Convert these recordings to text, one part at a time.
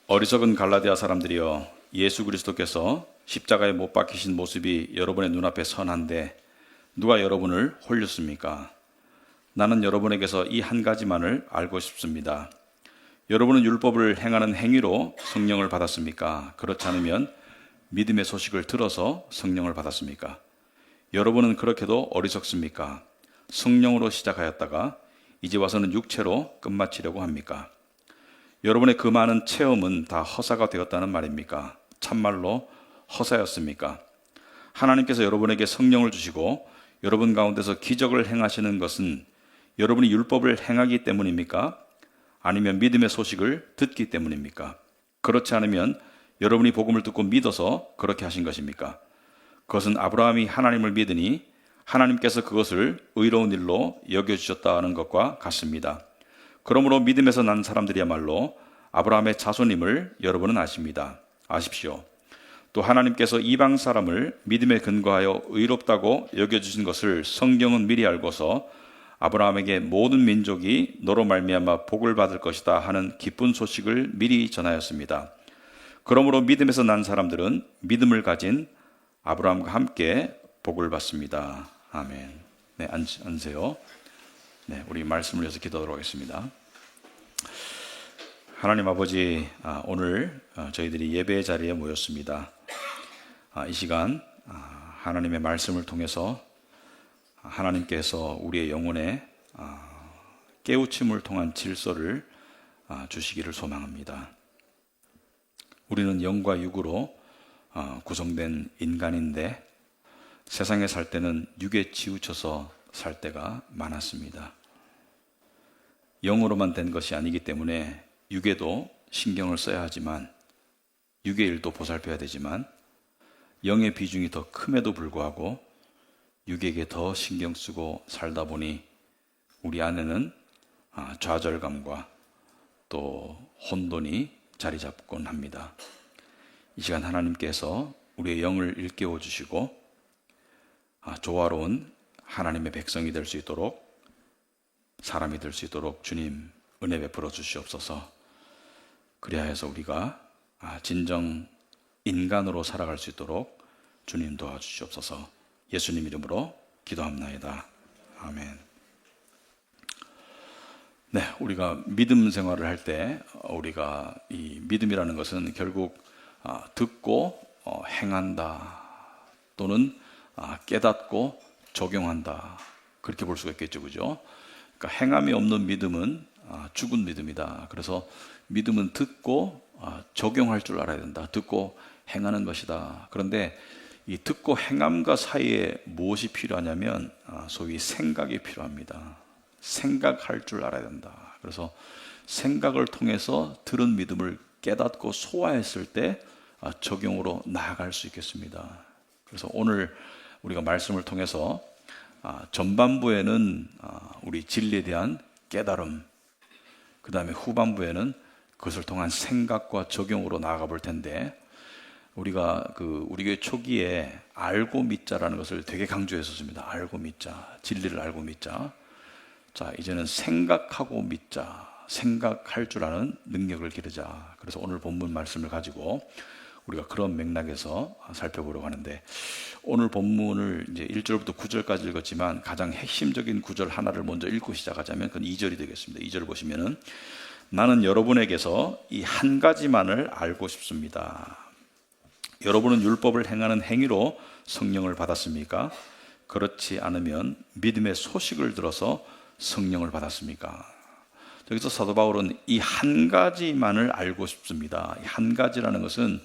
어리석은 갈라디아 사람들이여, 예수 그리스도께서 십자가에 못 박히신 모습이 여러분의 눈앞에 선한데 누가 여러분을 홀렸습니까? 나는 여러분에게서 이 한 가지만을 알고 싶습니다. 여러분은 율법을 행하는 행위로 성령을 받았습니까? 그렇지 않으면 믿음의 소식을 들어서 성령을 받았습니까? 여러분은 그렇게도 어리석습니까? 성령으로 시작하였다가 이제 와서는 육체로 끝마치려고 합니까? 여러분의 그 많은 체험은 다 허사가 되었다는 말입니까? 참말로 허사였습니까? 하나님께서 여러분에게 성령을 주시고 여러분 가운데서 기적을 행하시는 것은 여러분이 율법을 행하기 때문입니까? 아니면 믿음의 소식을 듣기 때문입니까? 그렇지 않으면 여러분이 복음을 듣고 믿어서 그렇게 하신 것입니까? 그것은 아브라함이 하나님을 믿으니 하나님께서 그것을 의로운 일로 여겨주셨다는 것과 같습니다. 그러므로 믿음에서 난 사람들이야말로 아브라함의 자손임을 여러분은 아십니다. 아십시오. 또 하나님께서 이방 사람을 믿음에 근거하여 의롭다고 여겨주신 것을 성경은 미리 알고서 아브라함에게 모든 민족이 너로 말미암아 복을 받을 것이다 하는 기쁜 소식을 미리 전하였습니다. 그러므로 믿음에서 난 사람들은 믿음을 가진 아브라함과 함께 복을 받습니다. 아멘. 네, 앉으세요. 네, 우리 말씀을 위해서 기도하도록 하겠습니다. 하나님 아버지, 오늘 저희들이 예배의 자리에 모였습니다. 이 시간 하나님의 말씀을 통해서 하나님께서 우리의 영혼에 깨우침을 통한 질서를 주시기를 소망합니다. 우리는 영과 육으로 구성된 인간인데 세상에 살 때는 육에 치우쳐서 살 때가 많았습니다. 영으로만 된 것이 아니기 때문에 육에도 신경을 써야 하지만, 육의 일도 보살펴야 되지만 영의 비중이 더 큼에도 불구하고 육에게 더 신경 쓰고 살다 보니 우리 안에는 좌절감과 또 혼돈이 자리 잡곤 합니다. 이 시간 하나님께서 우리의 영을 일깨워 주시고 조화로운 하나님의 백성이 될 수 있도록, 사람이 될 수 있도록 주님 은혜 베풀어 주시옵소서. 그리하여서 우리가 진정 인간으로 살아갈 수 있도록 주님 도와주시옵소서. 예수님 이름으로 기도합나이다. 아멘. 네, 우리가 믿음 생활을 할 때 우리가 이 믿음이라는 것은 결국 듣고 행한다, 또는 깨닫고 적용한다, 그렇게 볼 수가 있겠죠, 그죠? 그러니까 행함이 없는 믿음은 죽은 믿음이다. 그래서 믿음은 듣고 적용할 줄 알아야 된다. 듣고 행하는 것이다. 그런데 이 듣고 행함과 사이에 무엇이 필요하냐면 소위 생각이 필요합니다. 생각할 줄 알아야 된다. 그래서 생각을 통해서 들은 믿음을 깨닫고 소화했을 때 적용으로 나아갈 수 있겠습니다. 그래서 오늘 우리가 말씀을 통해서 전반부에는 우리 진리에 대한 깨달음, 그 다음에 후반부에는 그것을 통한 생각과 적용으로 나아가 볼 텐데, 우리가 우리 교회 초기에 알고 믿자라는 것을 되게 강조했었습니다. 알고 믿자, 진리를 알고 믿자. 자, 이제는 생각하고 믿자, 생각할 줄 아는 능력을 기르자. 그래서 오늘 본문 말씀을 가지고 우리가 그런 맥락에서 살펴보려고 하는데, 오늘 본문을 이제 1절부터 9절까지 읽었지만 가장 핵심적인 구절 하나를 먼저 읽고 시작하자면 그건 2절이 되겠습니다. 2절을 보시면은, 나는 여러분에게서 이 한 가지만을 알고 싶습니다. 여러분은 율법을 행하는 행위로 성령을 받았습니까? 그렇지 않으면 믿음의 소식을 들어서 성령을 받았습니까? 여기서 사도 바울은 이 한 가지만을 알고 싶습니다. 이 한 가지라는 것은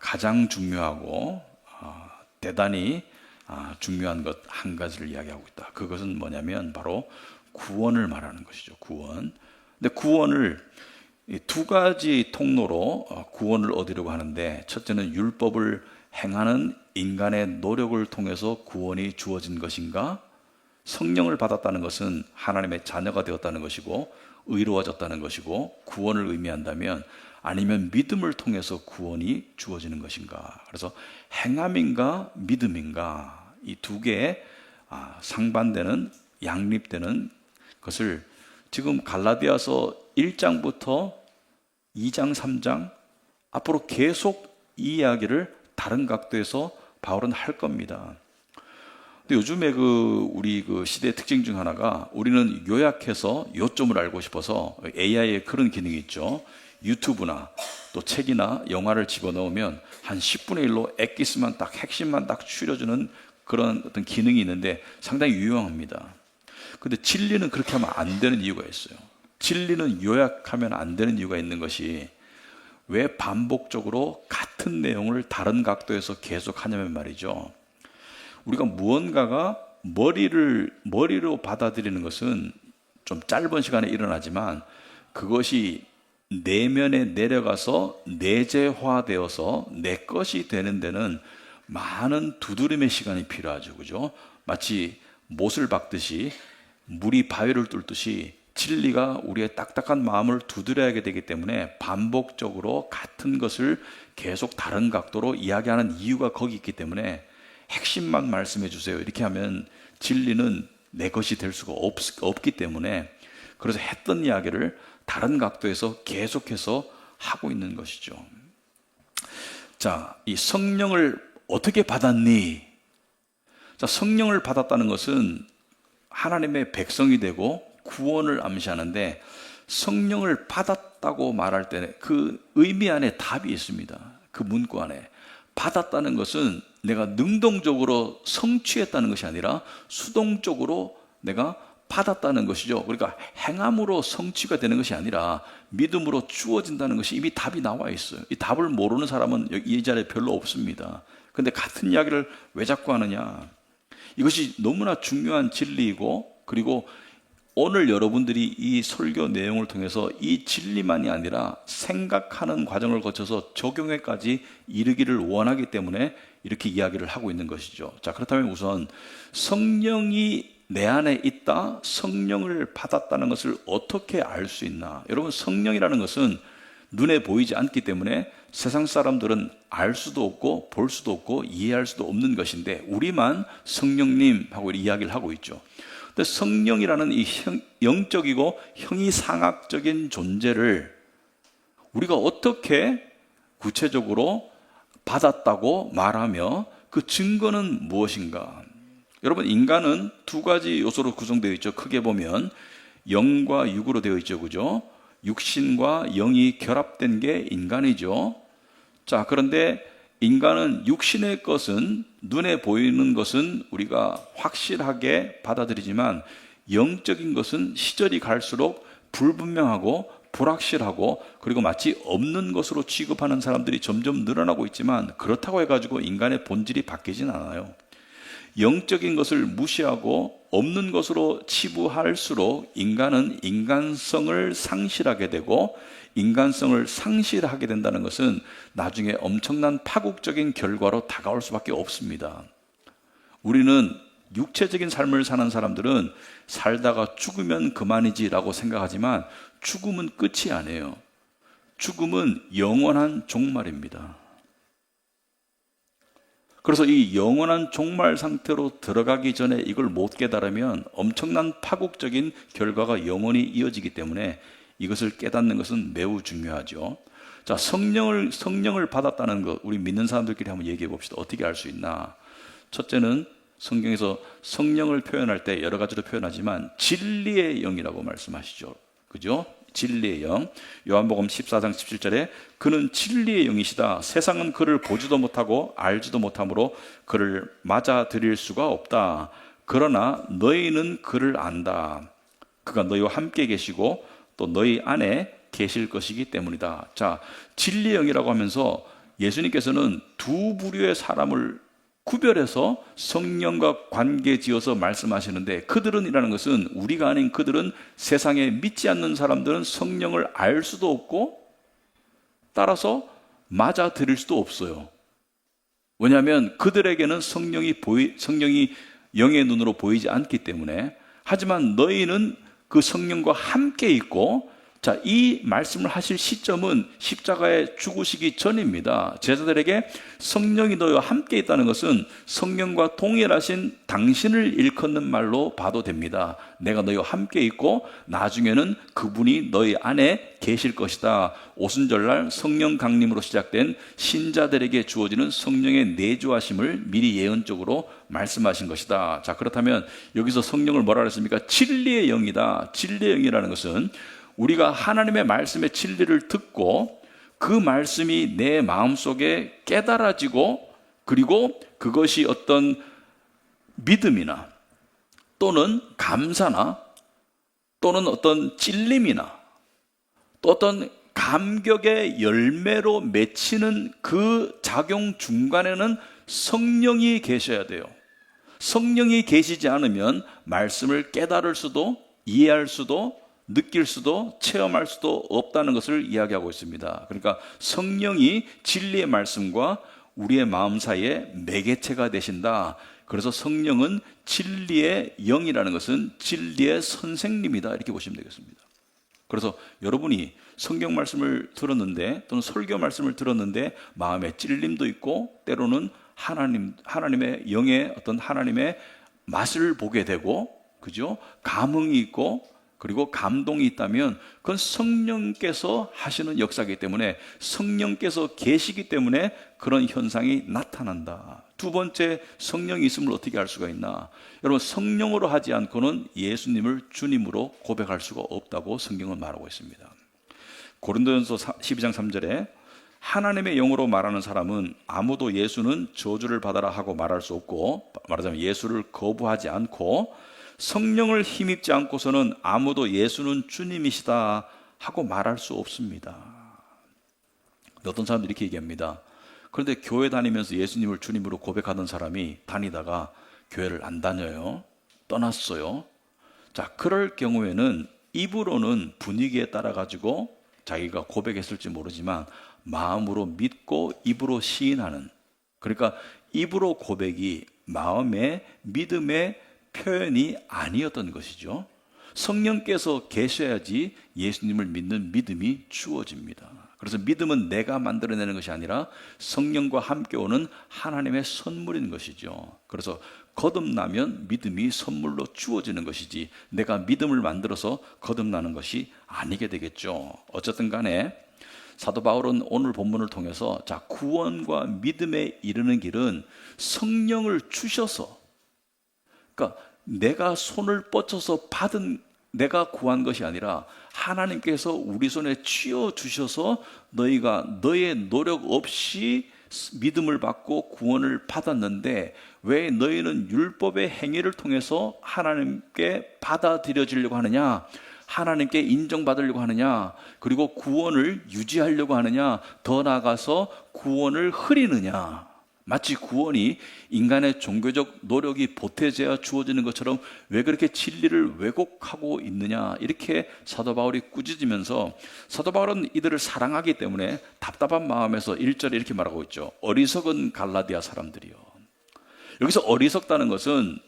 가장 중요하고 대단히 중요한 것 한 가지를 이야기하고 있다. 그것은 뭐냐면 바로 구원을 말하는 것이죠. 구원. 근데 구원을 두 가지 통로로 구원을 얻으려고 하는데, 첫째는 율법을 행하는 인간의 노력을 통해서 구원이 주어진 것인가, 성령을 받았다는 것은 하나님의 자녀가 되었다는 것이고 의로워졌다는 것이고 구원을 의미한다면, 아니면 믿음을 통해서 구원이 주어지는 것인가. 그래서 행함인가 믿음인가, 이 두 개의 상반되는, 양립되는 것을 지금 갈라디아서 1장부터 2장, 3장 앞으로 계속 이 이야기를 다른 각도에서 바울은 할 겁니다. 근데 요즘에 우리 시대의 특징 중 하나가 우리는 요약해서 요점을 알고 싶어서 AI에 그런 기능이 있죠. 유튜브나 또 책이나 영화를 집어넣으면 한 10분의 1로 엑기스만 딱 핵심만 딱 추려주는 그런 어떤 기능이 있는데 상당히 유용합니다. 근데 진리는 그렇게 하면 안 되는 이유가 있어요. 진리는 요약하면 안 되는 이유가 있는 것이 왜 반복적으로 같은 내용을 다른 각도에서 계속 하냐면 말이죠. 우리가 무언가가 머리로 받아들이는 것은 좀 짧은 시간에 일어나지만 그것이 내면에 내려가서 내재화되어서 내 것이 되는 데는 많은 두드림의 시간이 필요하죠. 그죠? 마치 못을 박듯이 물이 바위를 뚫듯이 진리가 우리의 딱딱한 마음을 두드려야 되기 때문에 반복적으로 같은 것을 계속 다른 각도로 이야기하는 이유가 거기 있기 때문에 핵심만 말씀해 주세요. 이렇게 하면 진리는 내 것이 될 수가 없기 때문에 그래서 했던 이야기를 다른 각도에서 계속해서 하고 있는 것이죠. 자, 이 성령을 어떻게 받았니? 자, 성령을 받았다는 것은 하나님의 백성이 되고 구원을 암시하는데 성령을 받았다고 말할 때 그 의미 안에 답이 있습니다. 그 문구 안에. 받았다는 것은 내가 능동적으로 성취했다는 것이 아니라 수동적으로 내가 받았다는 것이죠. 그러니까 행함으로 성취가 되는 것이 아니라 믿음으로 주어진다는 것이 이미 답이 나와 있어요. 이 답을 모르는 사람은 이 자리에 별로 없습니다. 근데 같은 이야기를 왜 자꾸 하느냐? 이것이 너무나 중요한 진리이고 그리고 오늘 여러분들이 이 설교 내용을 통해서 이 진리만이 아니라 생각하는 과정을 거쳐서 적용에까지 이르기를 원하기 때문에 이렇게 이야기를 하고 있는 것이죠. 자, 그렇다면 우선 성령이 내 안에 있다, 성령을 받았다는 것을 어떻게 알 수 있나? 여러분, 성령이라는 것은 눈에 보이지 않기 때문에 세상 사람들은 알 수도 없고 볼 수도 없고 이해할 수도 없는 것인데 우리만 성령님하고 이야기를 하고 있죠. 근데 성령이라는 이 영적이고 형이상학적인 존재를 우리가 어떻게 구체적으로 받았다고 말하며 그 증거는 무엇인가? 여러분, 인간은 두 가지 요소로 구성되어 있죠. 크게 보면 영과 육으로 되어 있죠. 그죠? 육신과 영이 결합된 게 인간이죠. 자, 그런데 인간은 육신의 것은 눈에 보이는 것은 우리가 확실하게 받아들이지만 영적인 것은 시절이 갈수록 불분명하고 불확실하고 그리고 마치 없는 것으로 취급하는 사람들이 점점 늘어나고 있지만 그렇다고 해가지고 인간의 본질이 바뀌진 않아요. 영적인 것을 무시하고 없는 것으로 치부할수록 인간은 인간성을 상실하게 되고 인간성을 상실하게 된다는 것은 나중에 엄청난 파국적인 결과로 다가올 수밖에 없습니다. 우리는 육체적인 삶을 사는 사람들은 살다가 죽으면 그만이지라고 생각하지만 죽음은 끝이 아니에요. 죽음은 영원한 종말입니다. 그래서 이 영원한 종말 상태로 들어가기 전에 이걸 못 깨달으면 엄청난 파국적인 결과가 영원히 이어지기 때문에 이것을 깨닫는 것은 매우 중요하죠. 자, 성령을 받았다는 것, 우리 믿는 사람들끼리 한번 얘기해 봅시다. 어떻게 알 수 있나? 첫째는 성경에서 성령을 표현할 때 여러 가지로 표현하지만 진리의 영이라고 말씀하시죠. 그죠? 진리의 영. 요한복음 14장 17절에 그는 진리의 영이시다. 세상은 그를 보지도 못하고 알지도 못하므로 그를 맞아들일 수가 없다. 그러나 너희는 그를 안다. 그가 너희와 함께 계시고 또 너희 안에 계실 것이기 때문이다. 자, 진리의 영이라고 하면서 예수님께서는 두 부류의 사람을 구별해서 성령과 관계 지어서 말씀하시는데 그들은이라는 것은 우리가 아닌 그들은 세상에 믿지 않는 사람들은 성령을 알 수도 없고 따라서 맞아들일 수도 없어요. 왜냐하면 그들에게는 성령이 영의 눈으로 보이지 않기 때문에. 하지만 너희는 그 성령과 함께 있고 자, 이 말씀을 하실 시점은 십자가에 죽으시기 전입니다. 제자들에게 성령이 너희와 함께 있다는 것은 성령과 동일하신 당신을 일컫는 말로 봐도 됩니다. 내가 너희와 함께 있고 나중에는 그분이 너희 안에 계실 것이다. 오순절날 성령 강림으로 시작된 신자들에게 주어지는 성령의 내주하심을 미리 예언적으로 말씀하신 것이다. 자, 그렇다면 여기서 성령을 뭐라 그랬습니까? 진리의 영이다. 진리의 영이라는 것은 우리가 하나님의 말씀의 진리를 듣고 그 말씀이 내 마음속에 깨달아지고, 그리고 그것이 어떤 믿음이나 또는 감사나 또는 어떤 찔림이나 또 어떤 감격의 열매로 맺히는 그 작용 중간에는 성령이 계셔야 돼요. 성령이 계시지 않으면 말씀을 깨달을 수도, 이해할 수도, 느낄 수도, 체험할 수도 없다는 것을 이야기하고 있습니다. 그러니까 성령이 진리의 말씀과 우리의 마음 사이에 매개체가 되신다. 그래서 성령은 진리의 영이라는 것은 진리의 선생님이다, 이렇게 보시면 되겠습니다. 그래서 여러분이 성경 말씀을 들었는데, 또는 설교 말씀을 들었는데 마음에 찔림도 있고, 때로는 하나님의 영의 어떤 하나님의 맛을 보게 되고, 그죠? 감흥이 있고, 그리고 감동이 있다면 그건 성령께서 하시는 역사이기 때문에, 성령께서 계시기 때문에 그런 현상이 나타난다. 두 번째, 성령이 있음을 어떻게 알 수가 있나? 여러분, 성령으로 하지 않고는 예수님을 주님으로 고백할 수가 없다고 성경은 말하고 있습니다. 고린도전서 12장 3절에 하나님의 영으로 말하는 사람은 아무도 예수는 저주를 받아라 하고 말할 수 없고, 말하자면 예수를 거부하지 않고, 성령을 힘입지 않고서는 아무도 예수는 주님이시다 하고 말할 수 없습니다. 어떤 사람들이 이렇게 얘기합니다. 그런데 교회 다니면서 예수님을 주님으로 고백하던 사람이 다니다가 교회를 안 다녀요. 떠났어요. 자, 그럴 경우에는 입으로는 분위기에 따라 가지고 자기가 고백했을지 모르지만 마음으로 믿고 입으로 시인하는, 그러니까 입으로 고백이 마음의 믿음의 표현이 아니었던 것이죠. 성령께서 계셔야지 예수님을 믿는 믿음이 주어집니다. 그래서 믿음은 내가 만들어내는 것이 아니라 성령과 함께 오는 하나님의 선물인 것이죠. 그래서 거듭나면 믿음이 선물로 주어지는 것이지 내가 믿음을 만들어서 거듭나는 것이 아니게 되겠죠. 어쨌든 간에 사도 바울은 오늘 본문을 통해서, 자, 구원과 믿음에 이르는 길은 성령을 주셔서, 그러니까 내가 손을 뻗쳐서 받은, 내가 구한 것이 아니라 하나님께서 우리 손에 쥐어 주셔서 너희가 너의 노력 없이 믿음을 받고 구원을 받았는데, 왜 너희는 율법의 행위를 통해서 하나님께 받아들여지려고 하느냐? 하나님께 인정받으려고 하느냐? 그리고 구원을 유지하려고 하느냐? 더 나아가서 구원을 흐리느냐? 마치 구원이 인간의 종교적 노력이 보태져야 주어지는 것처럼 왜 그렇게 진리를 왜곡하고 있느냐, 이렇게 사도 바울이 꾸짖으면서, 사도 바울은 이들을 사랑하기 때문에 답답한 마음에서 1절에 이렇게 말하고 있죠. 어리석은 갈라디아 사람들이요. 여기서 어리석다는 것은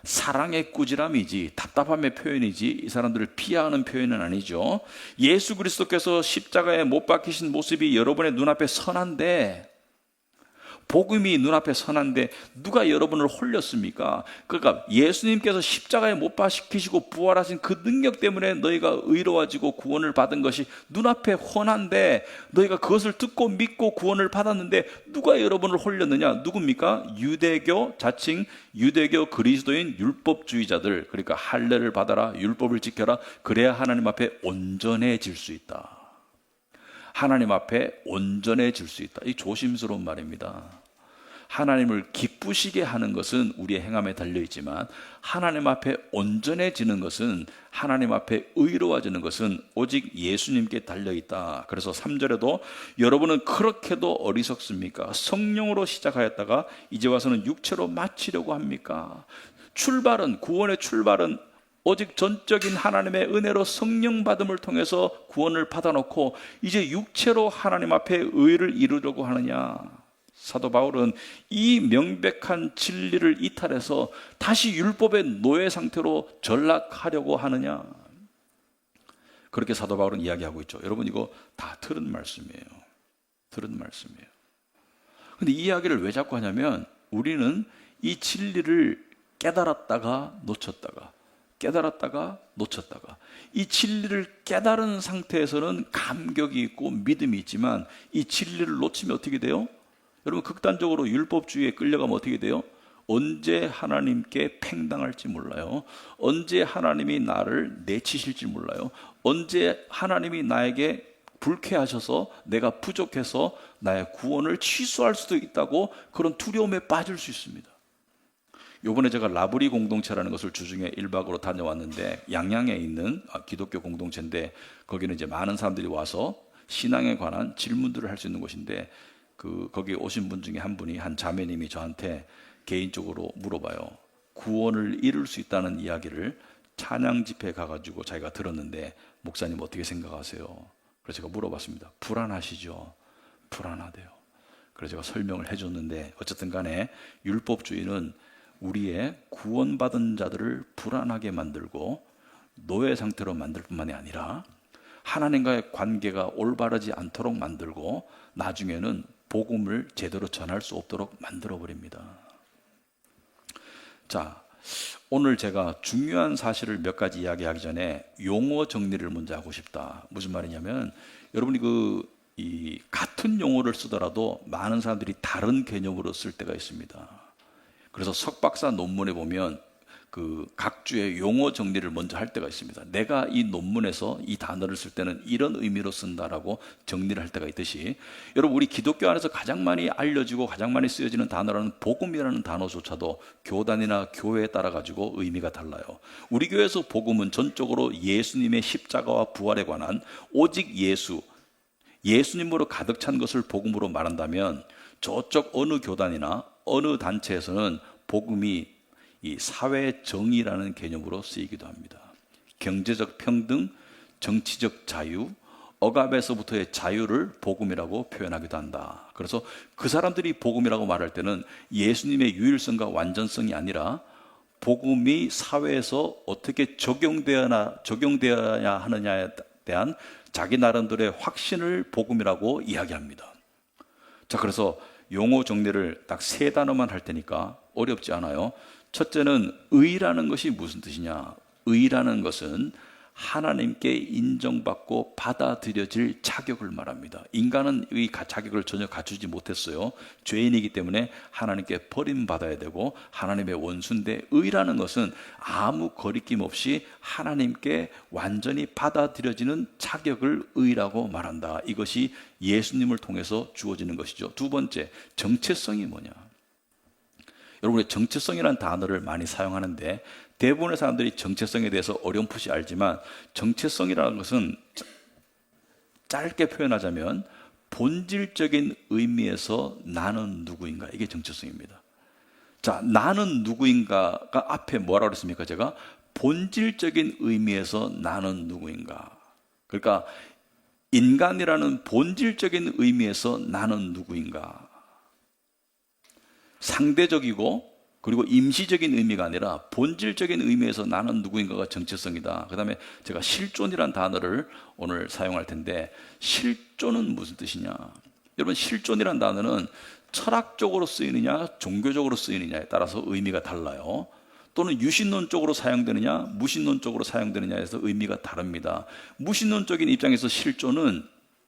사랑의 꾸지람이지 답답함의 표현이지 이 사람들을 비하하는 표현은 아니죠. 예수 그리스도께서 십자가에 못 박히신 모습이 여러분의 눈앞에 선한데, 복음이 눈앞에 선한데 누가 여러분을 홀렸습니까? 그러니까 예수님께서 십자가에 못 박히시고 부활하신 그 능력 때문에 너희가 의로워지고 구원을 받은 것이 눈앞에 훤한데, 너희가 그것을 듣고 믿고 구원을 받았는데 누가 여러분을 홀렸느냐? 누굽니까? 유대교, 자칭 유대교 그리스도인 율법주의자들. 그러니까 할례를 받아라, 율법을 지켜라, 그래야 하나님 앞에 온전해질 수 있다. 하나님 앞에 온전해질 수 있다. 이 조심스러운 말입니다. 하나님을 기쁘시게 하는 것은 우리의 행함에 달려있지만, 하나님 앞에 온전해지는 것은, 하나님 앞에 의로워지는 것은 오직 예수님께 달려있다. 그래서 3절에도 여러분은 그렇게도 어리석습니까? 성령으로 시작하였다가 이제 와서는 육체로 마치려고 합니까? 출발은, 구원의 출발은 오직 전적인 하나님의 은혜로 성령 받음을 통해서 구원을 받아놓고 이제 육체로 하나님 앞에 의를 이루려고 하느냐? 사도 바울은 이 명백한 진리를 이탈해서 다시 율법의 노예 상태로 전락하려고 하느냐? 그렇게 사도 바울은 이야기하고 있죠. 여러분 이거 다 들은 말씀이에요. 들은 말씀이에요. 근데 이 이야기를 왜 자꾸 하냐면 우리는 이 진리를 깨달았다가 놓쳤다가 깨달았다가 놓쳤다가 이 진리를 깨달은 상태에서는 감격이 있고 믿음이 있지만 이 진리를 놓치면 어떻게 돼요? 여러분 극단적으로 율법주의에 끌려가면 어떻게 돼요? 언제 하나님께 팽당할지 몰라요. 언제 하나님이 나를 내치실지 몰라요. 언제 하나님이 나에게 불쾌하셔서 내가 부족해서 나의 구원을 취소할 수도 있다고 그런 두려움에 빠질 수 있습니다. 요번에 제가 라브리 공동체라는 것을 주중에 1박으로 다녀왔는데 양양에 있는 기독교 공동체인데 거기는 이제 많은 사람들이 와서 신앙에 관한 질문들을 할 수 있는 곳인데 거기 오신 분 중에 한 분이 한 자매님이 저한테 개인적으로 물어봐요. 구원을 이룰 수 있다는 이야기를 찬양 집회에 가가지고 자기가 들었는데 목사님 어떻게 생각하세요? 그래서 제가 물어봤습니다. 불안하시죠? 불안하대요. 그래서 제가 설명을 해줬는데 어쨌든 간에 율법주의는 우리의 구원받은 자들을 불안하게 만들고 노예 상태로 만들 뿐만이 아니라 하나님과의 관계가 올바르지 않도록 만들고 나중에는 복음을 제대로 전할 수 없도록 만들어버립니다. 자, 오늘 제가 중요한 사실을 몇 가지 이야기하기 전에 용어 정리를 먼저 하고 싶다. 무슨 말이냐면 여러분이 이 같은 용어를 쓰더라도 많은 사람들이 다른 개념으로 쓸 때가 있습니다. 그래서 석박사 논문에 보면 각주의 용어 정리를 먼저 할 때가 있습니다. 내가 이 논문에서 이 단어를 쓸 때는 이런 의미로 쓴다라고 정리를 할 때가 있듯이 여러분 우리 기독교 안에서 가장 많이 알려지고 가장 많이 쓰여지는 단어라는 복음이라는 단어조차도 교단이나 교회에 따라 가지고 의미가 달라요. 우리 교회에서 복음은 전적으로 예수님의 십자가와 부활에 관한 오직 예수님으로 가득 찬 것을 복음으로 말한다면 저쪽 어느 교단이나 어느 단체에서는 복음이 이 사회 정의라는 개념으로 쓰이기도 합니다. 경제적 평등, 정치적 자유, 억압에서부터의 자유를 복음이라고 표현하기도 한다. 그래서 그 사람들이 복음이라고 말할 때는 예수님의 유일성과 완전성이 아니라 복음이 사회에서 어떻게 적용되어야 하느냐에 대한 자기 나름대로의 확신을 복음이라고 이야기합니다. 자, 그래서 용어 정리를 딱 3단어만 할 테니까 어렵지 않아요. 첫째는 의라는 것이 무슨 뜻이냐? 의라는 것은 하나님께 인정받고 받아들여질 자격을 말합니다. 인간은 이 자격을 전혀 갖추지 못했어요. 죄인이기 때문에 하나님께 버림받아야 되고 하나님의 원수인데 의라는 것은 아무 거리낌 없이 하나님께 완전히 받아들여지는 자격을 의라고 말한다. 이것이 예수님을 통해서 주어지는 것이죠. 두 번째, 정체성이 뭐냐? 여러분의 정체성이라는 단어를 많이 사용하는데 대부분의 사람들이 정체성에 대해서 어렴풋이 알지만 정체성이라는 것은 짧게 표현하자면 본질적인 의미에서 나는 누구인가, 이게 정체성입니다. 자, 나는 누구인가가 앞에 뭐라고 그랬습니까? 제가 본질적인 의미에서 나는 누구인가. 그러니까 인간이라는 본질적인 의미에서 나는 누구인가. 상대적이고 그리고 임시적인 의미가 아니라 본질적인 의미에서 나는 누구인가가 정체성이다. 그 다음에 제가 실존이라는 단어를 오늘 사용할 텐데 실존은 무슨 뜻이냐? 여러분 실존이라는 단어는 철학적으로 쓰이느냐 종교적으로 쓰이느냐에 따라서 의미가 달라요. 또는 유신론적으로 사용되느냐 무신론적으로 사용되느냐에서 의미가 다릅니다. 무신론적인 입장에서 실존은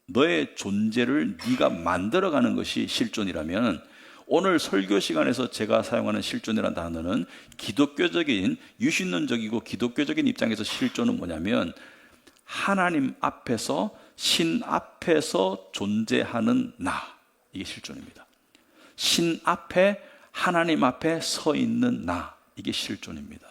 너의 존재를 네가 만들어가는 것이 실존이라면 오늘 설교 시간에서 제가 사용하는 실존이라는 단어는 기독교적인 유신론적이고 기독교적인 입장에서 실존은 뭐냐면 하나님 앞에서 신 앞에서 존재하는 나, 이게 실존입니다. 신 앞에 하나님 앞에 서 있는 나, 이게 실존입니다.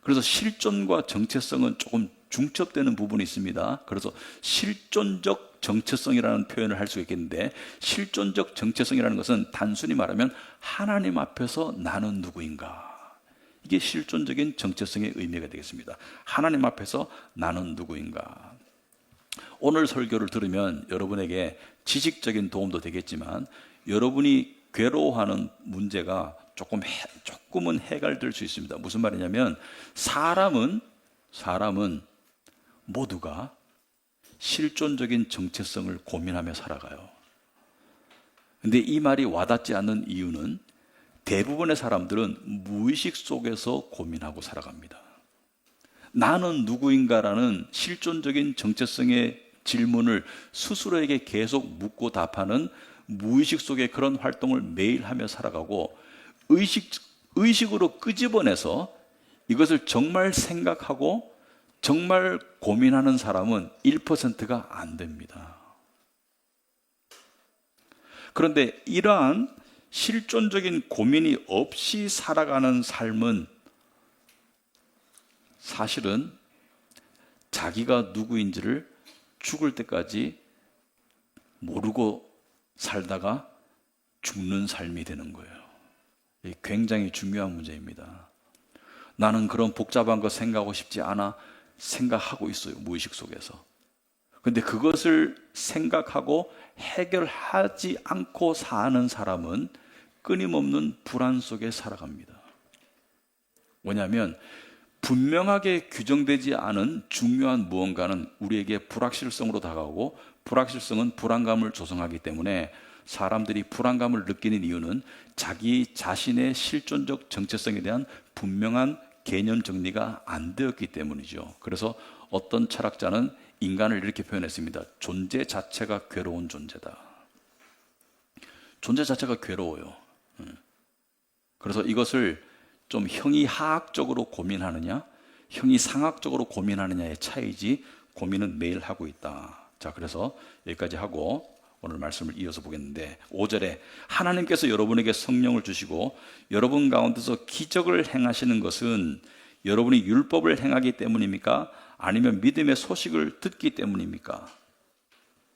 그래서 실존과 정체성은 조금 중첩되는 부분이 있습니다. 그래서 실존적 정체성이라는 표현을 할 수 있겠는데 실존적 정체성이라는 것은 단순히 말하면 하나님 앞에서 나는 누구인가, 이게 실존적인 정체성의 의미가 되겠습니다. 하나님 앞에서 나는 누구인가. 오늘 설교를 들으면 여러분에게 지식적인 도움도 되겠지만 여러분이 괴로워하는 문제가 조금은 해결될 수 있습니다. 무슨 말이냐면 사람은 모두가 실존적인 정체성을 고민하며 살아가요. 근데 이 말이 와닿지 않는 이유는 대부분의 사람들은 무의식 속에서 고민하고 살아갑니다. 나는 누구인가라는 실존적인 정체성의 질문을 스스로에게 계속 묻고 답하는 무의식 속의 그런 활동을 매일 하며 살아가고, 의식으로 끄집어내서 이것을 정말 생각하고 정말 고민하는 사람은 1%가 안 됩니다. 그런데 이러한 실존적인 고민이 없이 살아가는 삶은 사실은 자기가 누구인지를 죽을 때까지 모르고 살다가 죽는 삶이 되는 거예요. 이게 굉장히 중요한 문제입니다. 나는 그런 복잡한 거 생각하고 싶지 않아 생각하고 있어요, 무의식 속에서. 근데 그것을 생각하고 해결하지 않고 사는 사람은 끊임없는 불안 속에 살아갑니다. 왜냐하면 분명하게 규정되지 않은 중요한 무언가는 우리에게 불확실성으로 다가오고, 불확실성은 불안감을 조성하기 때문에 사람들이 불안감을 느끼는 이유는 자기 자신의 실존적 정체성에 대한 분명한 개념 정리가 안 되었기 때문이죠. 그래서 어떤 철학자는 인간을 이렇게 표현했습니다. 존재 자체가 괴로운 존재다. 존재 자체가 괴로워요. 그래서 이것을 좀 형이하학적으로 고민하느냐, 형이상학적으로 고민하느냐의 차이지, 고민은 매일 하고 있다. 자, 그래서 여기까지 하고 오늘 말씀을 이어서 보겠는데, 5절에 하나님께서 여러분에게 성령을 주시고 여러분 가운데서 기적을 행하시는 것은 여러분이 율법을 행하기 때문입니까? 아니면 믿음의 소식을 듣기 때문입니까?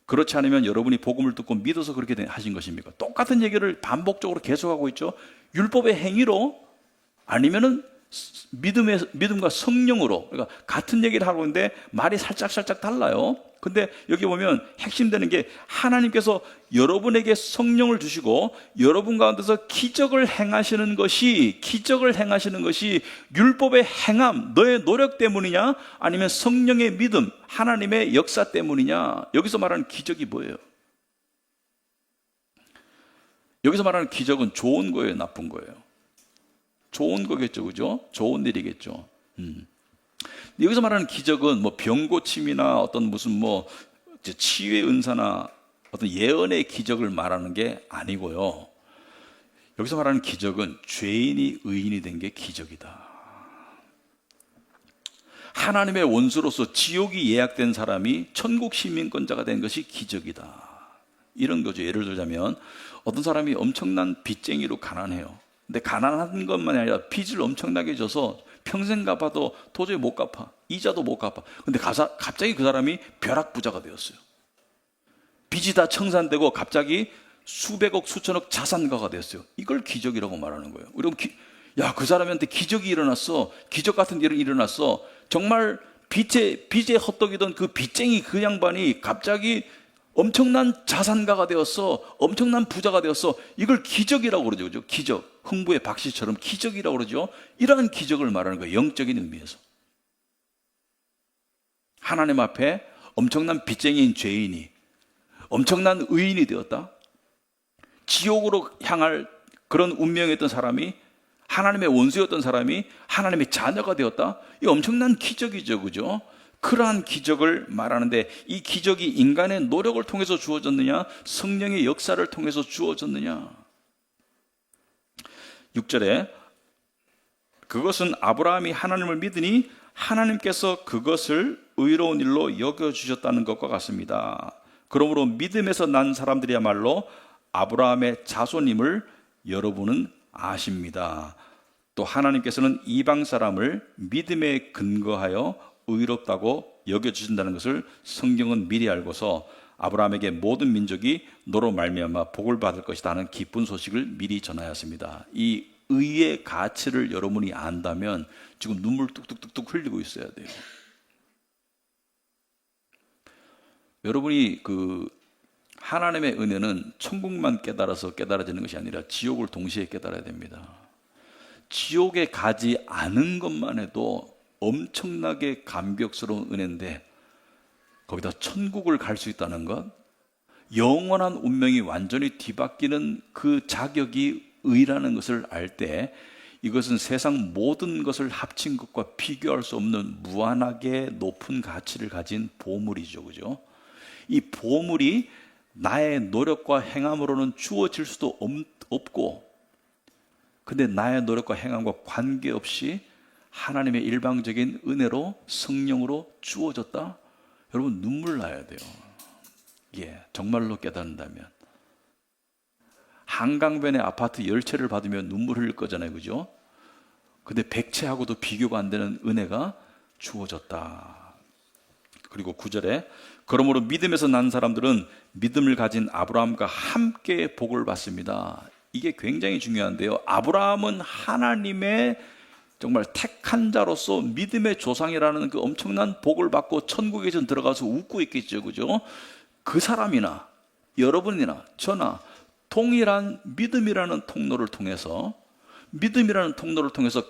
그렇지 않으면 여러분이 복음을 듣고 믿어서 그렇게 하신 것입니까? 똑같은 얘기를 반복적으로 계속하고 있죠. 율법의 행위로, 아니면은 믿음과 성령으로. 그러니까 같은 얘기를 하고 있는데 말이 살짝 달라요. 근데 여기 보면 핵심되는 게 하나님께서 여러분에게 성령을 주시고 여러분 가운데서 기적을 행하시는 것이 율법의 행함, 너의 노력 때문이냐, 아니면 성령의 믿음, 하나님의 역사 때문이냐. 여기서 말하는 기적이 뭐예요? 여기서 말하는 기적은 좋은 거예요, 나쁜 거예요? 좋은 거겠죠, 그죠? 좋은 일이겠죠. 여기서 말하는 기적은 뭐 병고침이나 어떤 무슨 뭐 치유의 은사나 어떤 예언의 기적을 말하는 게 아니고요. 여기서 말하는 기적은 죄인이 의인이 된 게 기적이다. 하나님의 원수로서 지옥이 예약된 사람이 천국 시민권자가 된 것이 기적이다. 이런 거죠. 예를 들자면 어떤 사람이 엄청난 빚쟁이로 가난해요. 근데 가난한 것만이 아니라 빚을 엄청나게 져서 평생 갚아도 도저히 못 갚아. 이자도 못 갚아. 근데 갑자기 그 사람이 벼락부자가 되었어요. 빚이 다 청산되고 갑자기 수백억, 수천억 자산가가 됐어요. 이걸 기적이라고 말하는 거예요. 그 사람한테 기적이 일어났어. 기적 같은 일이 일어났어. 정말 빚에 헛떡이던 그 빚쟁이 그 양반이 갑자기 엄청난 자산가가 되었어. 엄청난 부자가 되었어. 이걸 기적이라고 그러죠. 그죠? 기적. 흥부의 박씨처럼 기적이라고 그러죠. 이러한 기적을 말하는 거예요. 영적인 의미에서. 하나님 앞에 엄청난 빚쟁이인 죄인이 엄청난 의인이 되었다. 지옥으로 향할 그런 운명이었던 사람이, 하나님의 원수였던 사람이 하나님의 자녀가 되었다. 이 엄청난 기적이죠. 그죠? 그러한 기적을 말하는데, 이 기적이 인간의 노력을 통해서 주어졌느냐, 성령의 역사를 통해서 주어졌느냐. 6절에 그것은 아브라함이 하나님을 믿으니 하나님께서 그것을 의로운 일로 여겨주셨다는 것과 같습니다. 그러므로 믿음에서 난 사람들이야말로 아브라함의 자손임을 여러분은 아십니다. 또 하나님께서는 이방 사람을 믿음에 근거하여 의롭다고 여겨주신다는 것을 성경은 미리 알고서 아브라함에게 모든 민족이 너로 말미암아 복을 받을 것이다 하는 기쁜 소식을 미리 전하였습니다. 이 의의 가치를 여러분이 안다면 지금 눈물 뚝뚝뚝뚝 흘리고 있어야 돼요. 여러분이 하나님의 은혜는 천국만 깨달아서 깨달아지는 것이 아니라 지옥을 동시에 깨달아야 됩니다. 지옥에 가지 않은 것만 해도 엄청나게 감격스러운 은혜인데, 거기다 천국을 갈 수 있다는 것, 영원한 운명이 완전히 뒤바뀌는 그 자격이 의라는 것을 알 때 이것은 세상 모든 것을 합친 것과 비교할 수 없는 무한하게 높은 가치를 가진 보물이죠. 그죠? 이 보물이 나의 노력과 행함으로는 주어질 수도 없고, 근데 나의 노력과 행함과 관계없이 하나님의 일방적인 은혜로 성령으로 주어졌다? 여러분 눈물 나야 돼요. 예, 정말로 깨닫는다면. 한강변에 아파트 10채를 받으면 눈물 흘릴 거잖아요. 그죠? 근데 100채하고도 비교가 안 되는 은혜가 주어졌다. 그리고 9절에 그러므로 믿음에서 난 사람들은 믿음을 가진 아브라함과 함께 복을 받습니다. 이게 굉장히 중요한데요. 아브라함은 하나님의 정말 택한 자로서 믿음의 조상이라는 그 엄청난 복을 받고 천국에 전 들어가서 웃고 있겠죠. 그죠? 그 사람이나 여러분이나 저나 동일한 믿음이라는 통로를 통해서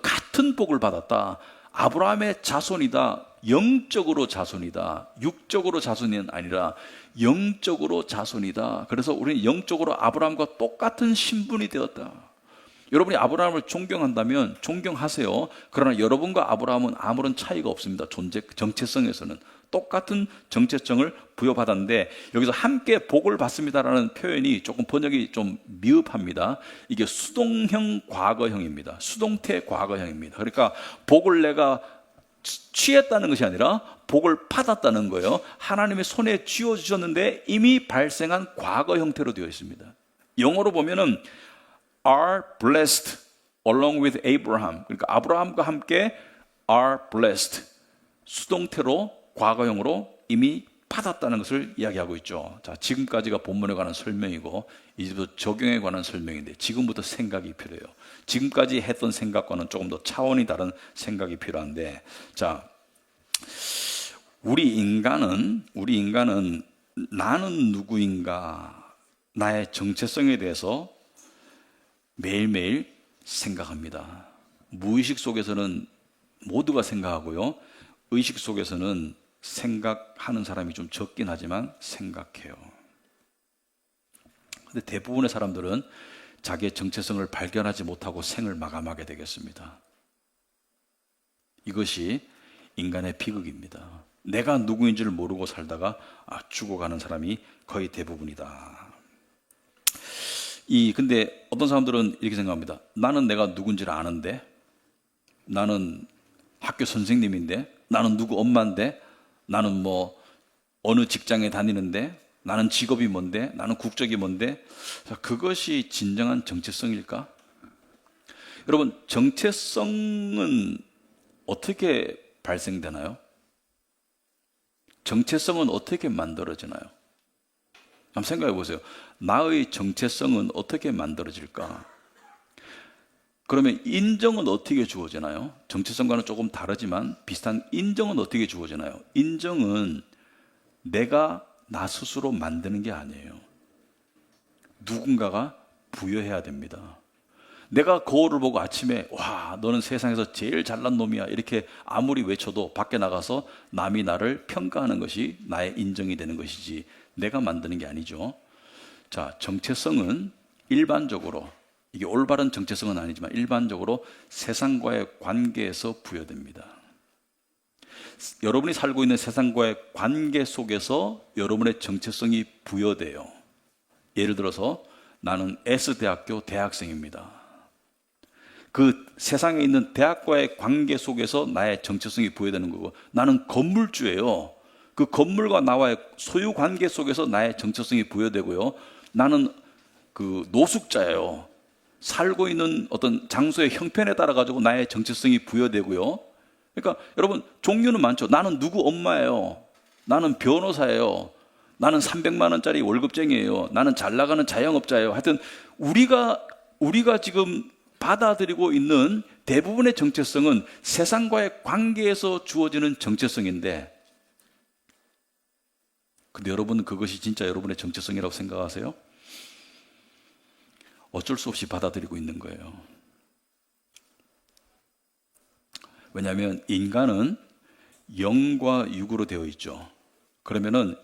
같은 복을 받았다. 아브라함의 자손이다. 영적으로 자손이다. 육적으로 자손이 아니라 영적으로 자손이다. 그래서 우리는 영적으로 아브라함과 똑같은 신분이 되었다. 여러분이 아브라함을 존경한다면 존경하세요. 그러나 여러분과 아브라함은 아무런 차이가 없습니다. 정체성에서는 똑같은 정체성을 부여받았는데, 여기서 함께 복을 받습니다라는 표현이 조금 번역이 좀 미흡합니다. 이게 수동형 과거형입니다. 수동태 과거형입니다. 그러니까 복을 내가 취했다는 것이 아니라 복을 받았다는 거예요. 하나님의 손에 쥐어주셨는데 이미 발생한 과거 형태로 되어 있습니다. 영어로 보면은 are blessed along with Abraham. 그러니까 아브라함과 함께 are blessed. 수동태로 과거형으로 이미 받았다는 것을 이야기하고 있죠. 자, 지금까지가 본문에 관한 설명이고 이제부터 적용에 관한 설명인데, 지금부터 생각이 필요해요. 지금까지 했던 생각과는 조금 더 차원이 다른 생각이 필요한데, 자, 우리 인간은 나는 누구인가, 나의 정체성에 대해서 매일매일 생각합니다. 무의식 속에서는 모두가 생각하고요, 의식 속에서는 생각하는 사람이 좀 적긴 하지만 생각해요. 근데 대부분의 사람들은 자기의 정체성을 발견하지 못하고 생을 마감하게 되겠습니다. 이것이 인간의 비극입니다. 내가 누구인지를 모르고 살다가 죽어가는 사람이 거의 대부분이다. 근데 어떤 사람들은 이렇게 생각합니다. 나는 내가 누군지를 아는데, 나는 학교 선생님인데, 나는 누구 엄마인데, 나는 어느 직장에 다니는데, 나는 직업이 뭔데, 나는 국적이 뭔데. 그것이 진정한 정체성일까? 여러분, 정체성은 어떻게 발생되나요? 정체성은 어떻게 만들어지나요? 한번 생각해 보세요. 나의 정체성은 어떻게 만들어질까? 그러면 인정은 어떻게 주어지나요? 정체성과는 조금 다르지만 비슷한 인정은 어떻게 주어지나요? 인정은 내가 나 스스로 만드는 게 아니에요. 누군가가 부여해야 됩니다. 내가 거울을 보고 아침에 와, 너는 세상에서 제일 잘난 놈이야 이렇게 아무리 외쳐도 밖에 나가서 남이 나를 평가하는 것이 나의 인정이 되는 것이지 내가 만드는 게 아니죠. 자, 정체성은 일반적으로, 이게 올바른 정체성은 아니지만 일반적으로 세상과의 관계에서 부여됩니다. 여러분이 살고 있는 세상과의 관계 속에서 여러분의 정체성이 부여돼요. 예를 들어서 나는 S대학교 대학생입니다. 그 세상에 있는 대학과의 관계 속에서 나의 정체성이 부여되는 거고, 나는 건물주예요. 그 건물과 나와의 소유 관계 속에서 나의 정체성이 부여되고요. 나는 그 노숙자예요. 살고 있는 어떤 장소의 형편에 따라 가지고 나의 정체성이 부여되고요. 그러니까 여러분, 종류는 많죠. 나는 누구 엄마예요. 나는 변호사예요. 나는 300만 원짜리 월급쟁이에요. 나는 잘 나가는 자영업자예요. 하여튼 우리가 지금 받아들이고 있는 대부분의 정체성은 세상과의 관계에서 주어지는 정체성인데, 근데 여러분은 그것이 진짜 여러분의 정체성이라고 생각하세요? 어쩔 수 없이 받아들이고 있는 거예요. 왜냐하면 인간은 영과 육으로 되어 있죠. 그러면은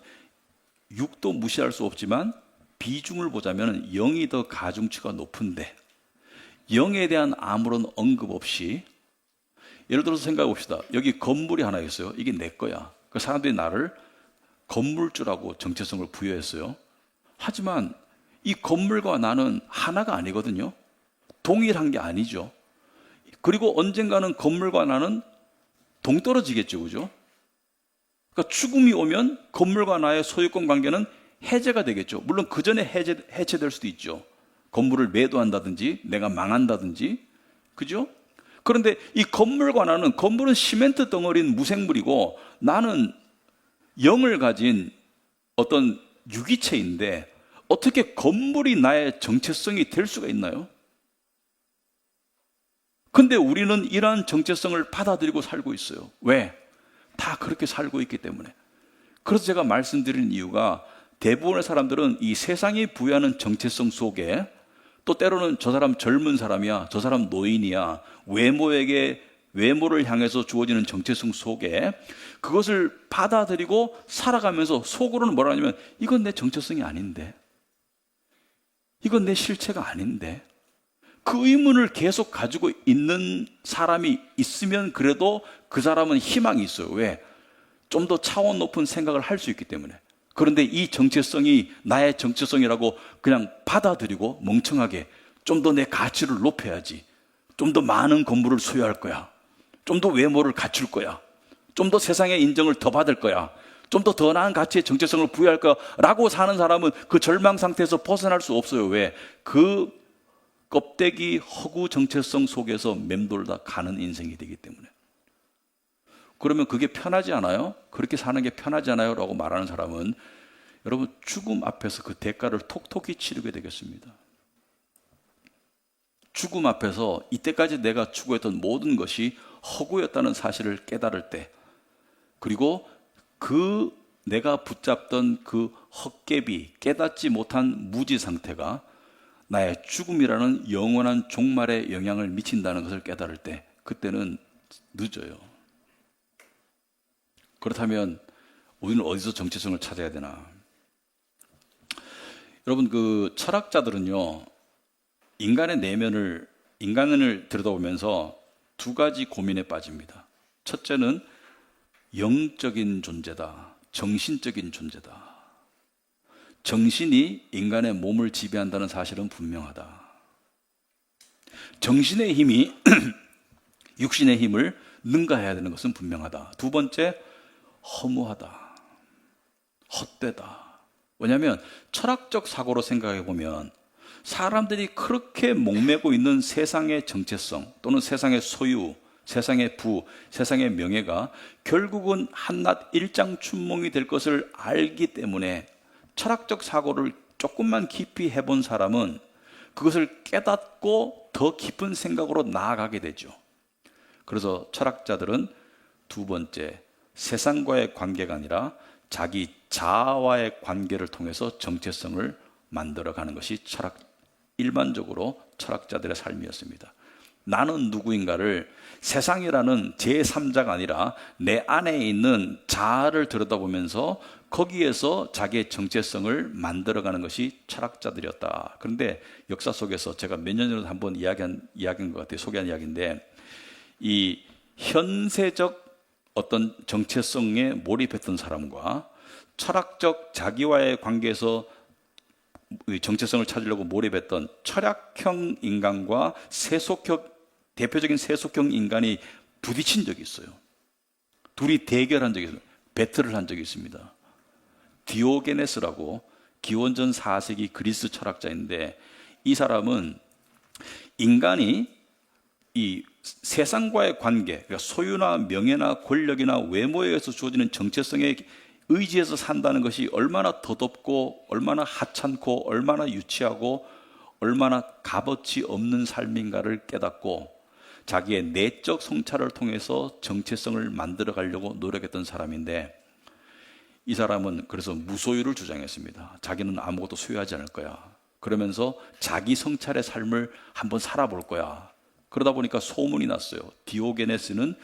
육도 무시할 수 없지만 비중을 보자면 0이 더 가중치가 높은데 0에 대한 아무런 언급 없이, 예를 들어서 생각해 봅시다. 여기 건물이 하나 있어요. 이게 내 거야. 그 사람들이 나를 건물주라고 정체성을 부여했어요. 하지만 이 건물과 나는 하나가 아니거든요. 동일한 게 아니죠. 그리고 언젠가는 건물과 나는 동떨어지겠죠, 그죠? 그러니까 죽음이 오면 건물과 나의 소유권 관계는 해제가 되겠죠. 물론 그 전에 해체될 수도 있죠. 건물을 매도한다든지 내가 망한다든지, 그죠? 그런데 이 건물과 나는, 건물은 시멘트 덩어리인 무생물이고 나는 영을 가진 어떤 유기체인데 어떻게 건물이 나의 정체성이 될 수가 있나요? 근데 우리는 이러한 정체성을 받아들이고 살고 있어요. 왜? 다 그렇게 살고 있기 때문에. 그래서 제가 말씀드린 이유가, 대부분의 사람들은 이 세상이 부여하는 정체성 속에, 또 때로는 저 사람 젊은 사람이야, 저 사람 노인이야, 외모를 향해서 주어지는 정체성 속에 그것을 받아들이고 살아가면서 속으로는 뭐라 하냐면, 이건 내 정체성이 아닌데, 이건 내 실체가 아닌데, 그 의문을 계속 가지고 있는 사람이 있으면 그래도 그 사람은 희망이 있어요. 왜? 좀 더 차원 높은 생각을 할 수 있기 때문에. 그런데 이 정체성이 나의 정체성이라고 그냥 받아들이고 멍청하게 좀 더 내 가치를 높여야지, 좀 더 많은 건물을 소유할 거야, 좀 더 외모를 갖출 거야, 좀 더 세상의 인정을 더 받을 거야, 좀 더 나은 가치의 정체성을 부여할 거야 라고 사는 사람은 그 절망 상태에서 벗어날 수 없어요. 왜? 그 껍데기 허구 정체성 속에서 맴돌다 가는 인생이 되기 때문에. 그러면 그게 편하지 않아요? 그렇게 사는 게 편하지 않아요? 라고 말하는 사람은 여러분 죽음 앞에서 그 대가를 톡톡히 치르게 되겠습니다. 죽음 앞에서 이때까지 내가 추구했던 모든 것이 허구였다는 사실을 깨달을 때, 그리고 그 내가 붙잡던 그 헛개비, 깨닫지 못한 무지 상태가 나의 죽음이라는 영원한 종말에 영향을 미친다는 것을 깨달을 때, 그때는 늦어요. 그렇다면 우리는 어디서 정체성을 찾아야 되나? 여러분, 그 철학자들은요, 인간의 내면을, 인간을 들여다보면서 두 가지 고민에 빠집니다. 첫째는 영적인 존재다, 정신적인 존재다. 정신이 인간의 몸을 지배한다는 사실은 분명하다. 정신의 힘이 육신의 힘을 능가해야 되는 것은 분명하다. 두 번째, 허무하다, 헛되다. 왜냐하면 철학적 사고로 생각해 보면 사람들이 그렇게 목매고 있는 세상의 정체성, 또는 세상의 소유, 세상의 부, 세상의 명예가 결국은 한낱 일장춘몽이 될 것을 알기 때문에, 철학적 사고를 조금만 깊이 해본 사람은 그것을 깨닫고 더 깊은 생각으로 나아가게 되죠. 그래서 철학자들은 두 번째, 세상과의 관계가 아니라 자기 자아와의 관계를 통해서 정체성을 만들어가는 것이 일반적으로 철학자들의 삶이었습니다. 나는 누구인가를 세상이라는 제3자가 아니라 내 안에 있는 자아를 들여다보면서 거기에서 자기의 정체성을 만들어가는 것이 철학자들이었다. 그런데 역사 속에서 제가 몇 년 전에 한번 이야기한 것 같아요. 소개한 이야기인데, 이 현세적 어떤 정체성에 몰입했던 사람과 철학적 자기와의 관계에서 정체성을 찾으려고 몰입했던 철학형 인간과 대표적인 세속형 인간이 부딪힌 적이 있어요. 둘이 대결한 적이 있어요. 배틀을 한 적이 있습니다. 디오게네스라고 기원전 4세기 그리스 철학자인데, 이 사람은 인간이 이 세상과의 관계, 그러니까 소유나 명예나 권력이나 외모에 의해서 주어지는 정체성에 의지해서 산다는 것이 얼마나 더덥고 얼마나 하찮고 얼마나 유치하고 얼마나 값어치 없는 삶인가를 깨닫고 자기의 내적 성찰을 통해서 정체성을 만들어 가려고 노력했던 사람인데, 이 사람은 그래서 무소유를 주장했습니다. 자기는 아무것도 소유하지 않을 거야. 그러면서 자기 성찰의 삶을 한번 살아볼 거야. 그러다 보니까 소문이 났어요. 디오게네스는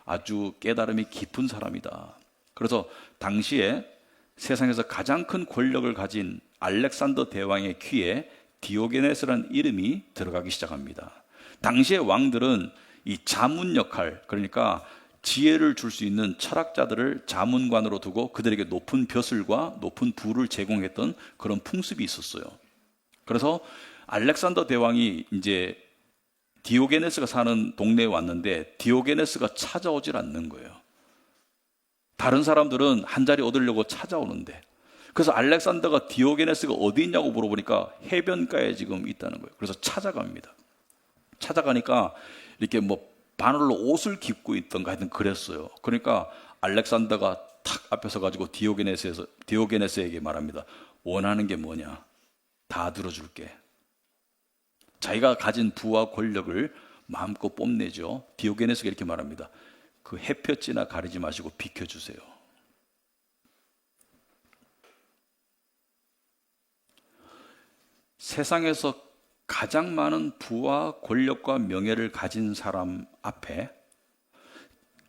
아주 깨달음이 깊은 사람이다. 그래서 당시에 세상에서 가장 큰 권력을 가진 알렉산더 대왕의 귀에 디오게네스라는 이름이 들어가기 시작합니다. 당시의 왕들은 이 자문 역할, 그러니까 지혜를 줄 수 있는 철학자들을 자문관으로 두고 그들에게 높은 벼슬과 높은 부를 제공했던 그런 풍습이 있었어요. 그래서 알렉산더 대왕이 이제 디오게네스가 사는 동네에 왔는데 디오게네스가 찾아오질 않는 거예요. 다른 사람들은 한 자리 얻으려고 찾아오는데, 그래서 알렉산더가 디오게네스가 어디 있냐고 물어보니까 해변가에 지금 있다는 거예요. 그래서 찾아갑니다. 찾아가니까 이렇게 뭐 바늘로 옷을 깁고 있던가 하여튼 그랬어요. 그러니까 알렉산더가 탁 앞에 서 가지고 디오게네스에게 말합니다. 원하는 게 뭐냐? 다 들어줄게. 자기가 가진 부와 권력을 마음껏 뽐내죠. 디오게네스가 이렇게 말합니다. 그 햇볕이나 가리지 마시고 비켜주세요. 세상에서 가장 많은 부와 권력과 명예를 가진 사람 앞에,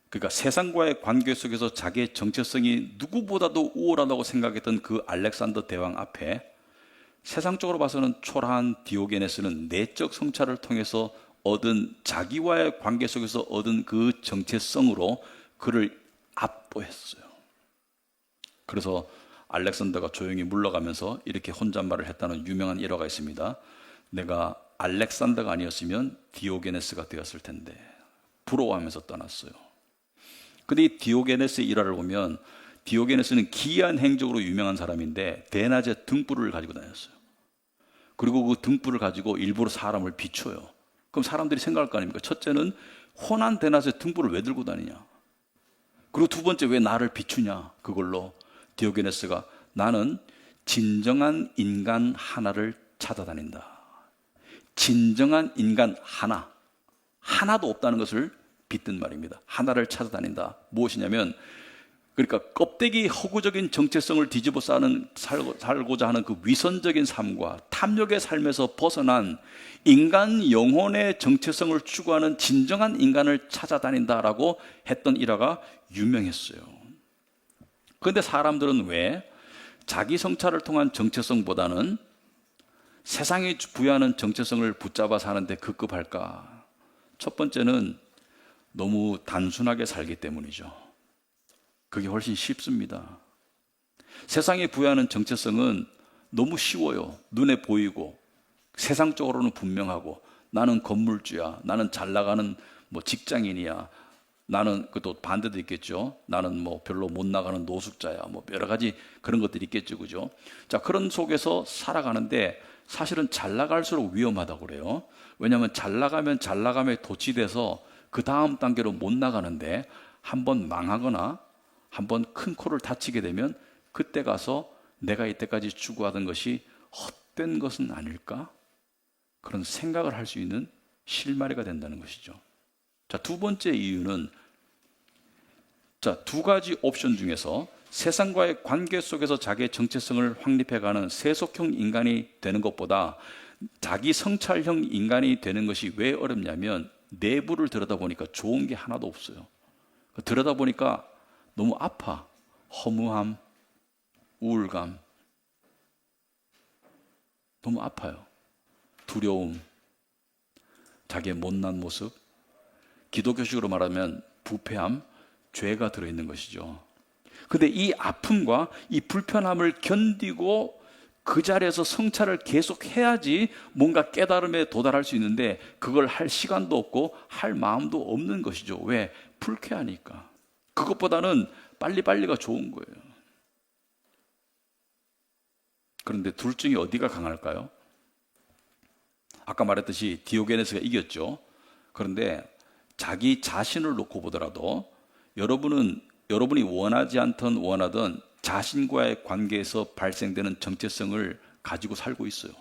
그러니까 세상과의 관계 속에서 자기의 정체성이 누구보다도 우월하다고 생각했던 그 알렉산더 대왕 앞에 세상적으로 봐서는 초라한 디오게네스는 내적 성찰을 통해서 얻은 자기와의 관계 속에서 얻은 그 정체성으로 그를 압도했어요. 그래서 알렉산더가 조용히 물러가면서 이렇게 혼잣말을 했다는 유명한 일화가 있습니다. 내가 알렉산더가 아니었으면 디오게네스가 되었을 텐데, 부러워하면서 떠났어요. 근데 이 디오게네스의 일화를 보면 디오게네스는 기이한 행적으로 유명한 사람인데 대낮에 등불을 가지고 다녔어요. 그리고 그 등불을 가지고 일부러 사람을 비춰요. 그럼 사람들이 생각할 거 아닙니까? 첫째는 혼한 대낮에 등불을 왜 들고 다니냐? 그리고 두 번째, 왜 나를 비추냐? 그걸로 디오게네스가 나는 진정한 인간 하나를 찾아다닌다. 진정한 인간 하나도 없다는 것을 빗든 말입니다. 하나를 찾아다닌다. 무엇이냐면, 그러니까 껍데기 허구적인 정체성을 뒤집어 살고자 하는 그 위선적인 삶과 탐욕의 삶에서 벗어난 인간 영혼의 정체성을 추구하는 진정한 인간을 찾아다닌다라고 했던 일화가 유명했어요. 그런데 사람들은 왜 자기 성찰을 통한 정체성보다는 세상이 부여하는 정체성을 붙잡아 사는데 급급할까? 첫 번째는 너무 단순하게 살기 때문이죠. 그게 훨씬 쉽습니다. 세상이 부여하는 정체성은 너무 쉬워요. 눈에 보이고 세상적으로는 분명하고, 나는 건물주야, 나는 잘 나가는 뭐 직장인이야, 나는 또 반대도 있겠죠. 나는 뭐 별로 못 나가는 노숙자야, 뭐 여러 가지 그런 것들이 있겠죠, 그죠? 자, 그런 속에서 살아가는데 사실은 잘 나갈수록 위험하다고 그래요. 왜냐하면 잘 나가면 잘 나감에 도취돼서 그 다음 단계로 못 나가는데, 한번 망하거나 한번 큰 코를 다치게 되면 그때 가서 내가 이때까지 추구하던 것이 헛된 것은 아닐까? 그런 생각을 할 수 있는 실마리가 된다는 것이죠. 자, 두 번째 이유는, 자, 두 가지 옵션 중에서 세상과의 관계 속에서 자기의 정체성을 확립해가는 세속형 인간이 되는 것보다 자기 성찰형 인간이 되는 것이 왜 어렵냐면, 내부를 들여다보니까 좋은 게 하나도 없어요. 들여다보니까 너무 아파. 허무함, 우울감, 너무 아파요. 두려움, 자기의 못난 모습, 기독교식으로 말하면 부패함, 죄가 들어있는 것이죠. 근데 이 아픔과 이 불편함을 견디고 그 자리에서 성찰을 계속 해야지 뭔가 깨달음에 도달할 수 있는데, 그걸 할 시간도 없고 할 마음도 없는 것이죠. 왜? 불쾌하니까. 그것보다는 빨리빨리가 좋은 거예요. 그런데 둘 중에 어디가 강할까요? 아까 말했듯이 디오게네스가 이겼죠. 그런데 자기 자신을 놓고 보더라도 여러분이 원하지 않든 원하든 자신과의 관계에서 발생되는 정체성을 가지고 살고 있어요.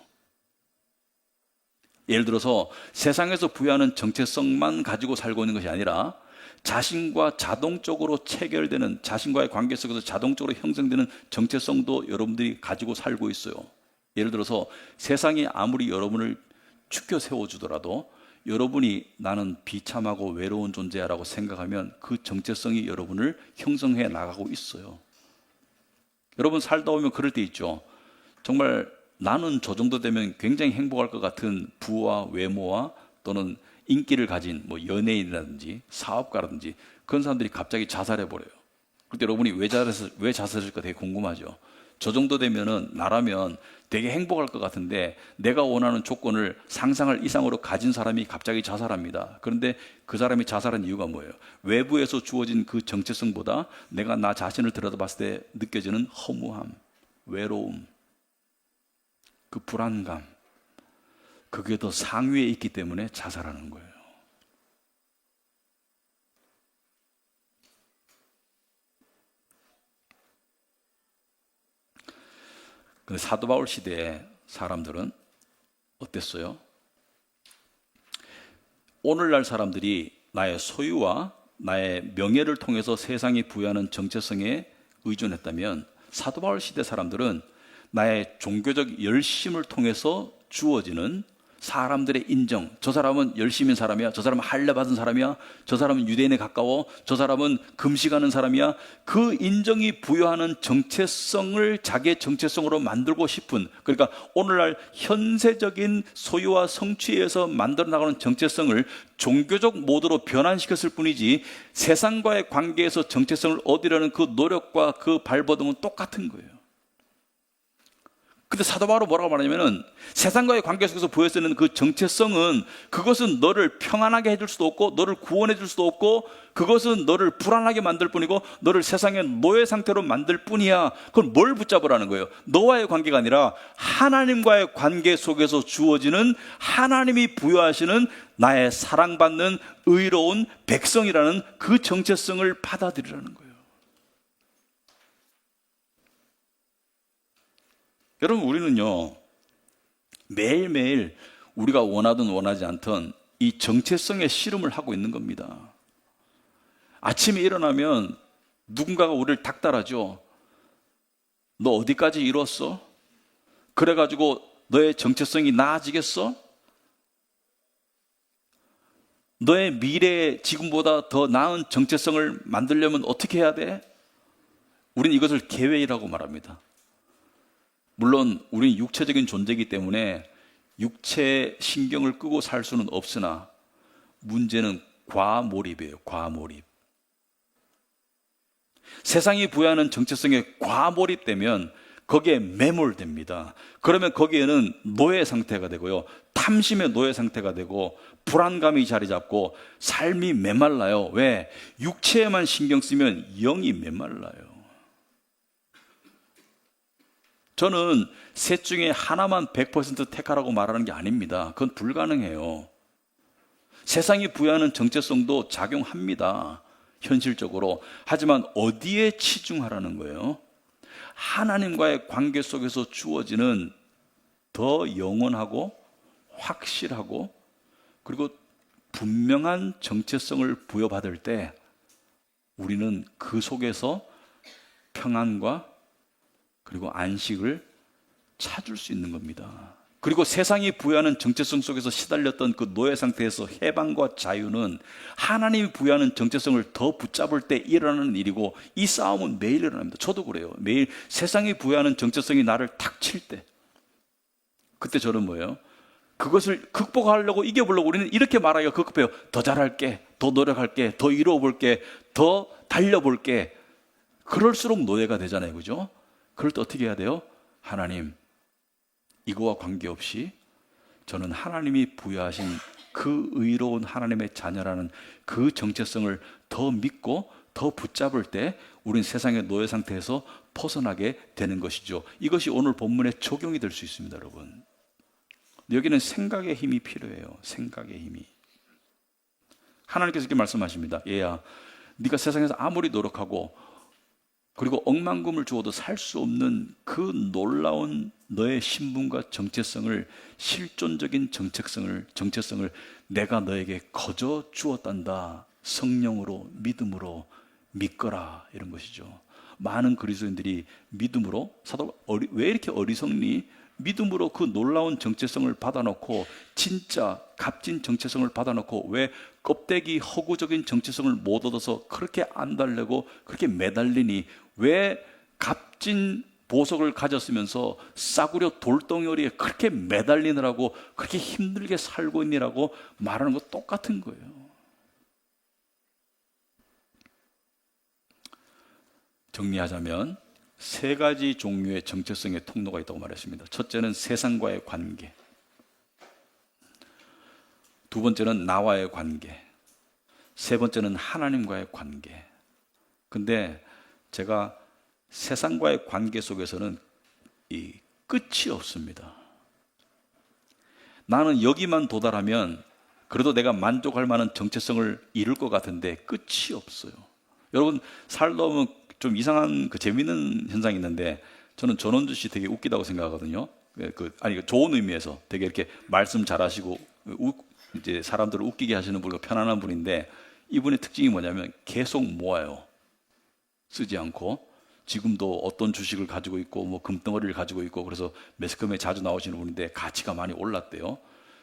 예를 들어서 세상에서 부여하는 정체성만 가지고 살고 있는 것이 아니라 자신과 자동적으로 체결되는, 자신과의 관계 속에서 자동적으로 형성되는 정체성도 여러분들이 가지고 살고 있어요. 예를 들어서 세상이 아무리 여러분을 축켜 세워주더라도 여러분이 나는 비참하고 외로운 존재야라고 생각하면 그 정체성이 여러분을 형성해 나가고 있어요. 여러분 살다 보면 그럴 때 있죠. 정말 나는 저 정도 되면 굉장히 행복할 것 같은 부와 외모와 또는 인기를 가진 뭐 연예인이라든지 사업가라든지 그런 사람들이 갑자기 자살해버려요. 그때 여러분이 왜 자살했을까 되게 궁금하죠. 저 정도 되면은 나라면 되게 행복할 것 같은데 내가 원하는 조건을 상상할 이상으로 가진 사람이 갑자기 자살합니다. 그런데 그 사람이 자살한 이유가 뭐예요? 외부에서 주어진 그 정체성보다 내가 나 자신을 들여다봤을 때 느껴지는 허무함, 외로움, 그 불안감, 그게 더 상위에 있기 때문에 자살하는 거예요. 근데 사도 바울 시대의 사람들은 어땠어요? 오늘날 사람들이 나의 소유와 나의 명예를 통해서 세상이 부여하는 정체성에 의존했다면 사도 바울 시대 사람들은 나의 종교적 열심을 통해서 주어지는 사람들의 인정, 저 사람은 열심인 사람이야, 저 사람은 할례 받은 사람이야, 저 사람은 유대인에 가까워, 저 사람은 금식하는 사람이야, 그 인정이 부여하는 정체성을 자기의 정체성으로 만들고 싶은, 그러니까 오늘날 현세적인 소유와 성취에 의해서 만들어 나가는 정체성을 종교적 모드로 변환시켰을 뿐이지 세상과의 관계에서 정체성을 얻으려는 그 노력과 그 발버둥은 똑같은 거예요. 근데 사도 바울은 뭐라고 말하냐면은 세상과의 관계 속에서 보여지는 그 정체성은 그것은 너를 평안하게 해줄 수도 없고 너를 구원해 줄 수도 없고 그것은 너를 불안하게 만들 뿐이고 너를 세상의 노예 상태로 만들 뿐이야. 그건 뭘 붙잡으라는 거예요? 너와의 관계가 아니라 하나님과의 관계 속에서 주어지는 하나님이 부여하시는 나의 사랑받는 의로운 백성이라는 그 정체성을 받아들이라는 거예요. 여러분, 우리는요, 매일매일 우리가 원하든 원하지 않든 이 정체성의 씨름을 하고 있는 겁니다. 아침에 일어나면 누군가가 우리를 닥달하죠. 너 어디까지 이뤘어? 그래가지고 너의 정체성이 나아지겠어? 너의 미래에 지금보다 더 나은 정체성을 만들려면 어떻게 해야 돼? 우리는 이것을 계획이라고 말합니다. 물론 우리는 육체적인 존재이기 때문에 육체의 신경을 끄고 살 수는 없으나 문제는 과몰입이에요. 과몰입. 세상이 부여하는 정체성에 과몰입되면 거기에 매몰됩니다. 그러면 거기에는 노예 상태가 되고요, 탐심의 노예 상태가 되고 불안감이 자리 잡고 삶이 메말라요. 왜? 육체에만 신경 쓰면 영이 메말라요. 저는 셋 중에 하나만 100% 택하라고 말하는 게 아닙니다. 그건 불가능해요. 세상이 부여하는 정체성도 작용합니다, 현실적으로. 하지만 어디에 치중하라는 거예요? 하나님과의 관계 속에서 주어지는 더 영원하고 확실하고 그리고 분명한 정체성을 부여받을 때 우리는 그 속에서 평안과 그리고 안식을 찾을 수 있는 겁니다. 그리고 세상이 부여하는 정체성 속에서 시달렸던 그 노예 상태에서 해방과 자유는 하나님이 부여하는 정체성을 더 붙잡을 때 일어나는 일이고, 이 싸움은 매일 일어납니다. 저도 그래요. 매일 세상이 부여하는 정체성이 나를 탁 칠 때, 그때 저는 뭐예요? 그것을 극복하려고 이겨보려고 우리는 이렇게 말하기가 급해요. 더 잘할게, 더 노력할게, 더 이루어볼게, 더 달려볼게. 그럴수록 노예가 되잖아요, 그죠? 그럴 때 어떻게 해야 돼요? 하나님, 이거와 관계없이 저는 하나님이 부여하신 그 의로운 하나님의 자녀라는 그 정체성을 더 믿고 더 붙잡을 때 우린 세상의 노예 상태에서 벗어나게 되는 것이죠. 이것이 오늘 본문에 적용이 될 수 있습니다, 여러분. 여기는 생각의 힘이 필요해요. 생각의 힘이. 하나님께서 이렇게 말씀하십니다. 얘야, 네가 세상에서 아무리 노력하고 그리고 억만금을 주어도 살 수 없는 그 놀라운 너의 신분과 정체성을, 실존적인 정체성을 내가 너에게 거저 주었단다. 성령으로, 믿음으로 믿거라, 이런 것이죠. 많은 그리스도인들이 믿음으로, 왜 이렇게 어리석니? 믿음으로 그 놀라운 정체성을 받아놓고, 진짜 값진 정체성을 받아놓고 왜 껍데기 허구적인 정체성을 못 얻어서 그렇게 안달내고 그렇게 매달리니? 왜 값진 보석을 가졌으면서 싸구려 돌덩어리에 그렇게 매달리느라고 그렇게 힘들게 살고 있니라고 말하는 거 똑같은 거예요. 정리하자면 세 가지 종류의 정체성의 통로가 있다고 말했습니다. 첫째는 세상과의 관계, 두 번째는 나와의 관계, 세 번째는 하나님과의 관계. 근데 제가 세상과의 관계 속에서는 이 끝이 없습니다. 나는 여기만 도달하면 그래도 내가 만족할 만한 정체성을 이룰 것 같은데 끝이 없어요. 여러분 살다 보면 좀 이상한 재미있는 현상이 있는데, 저는 전원주 씨 되게 웃기다고 생각하거든요. 좋은 의미에서 되게 이렇게 말씀 잘하시고 이제 사람들을 웃기게 하시는 분이고 편안한 분인데, 이분의 특징이 뭐냐면 계속 모아요. 쓰지 않고. 지금도 어떤 주식을 가지고 있고 뭐 금덩어리를 가지고 있고, 그래서 매스컴에 자주 나오시는 분인데 가치가 많이 올랐대요.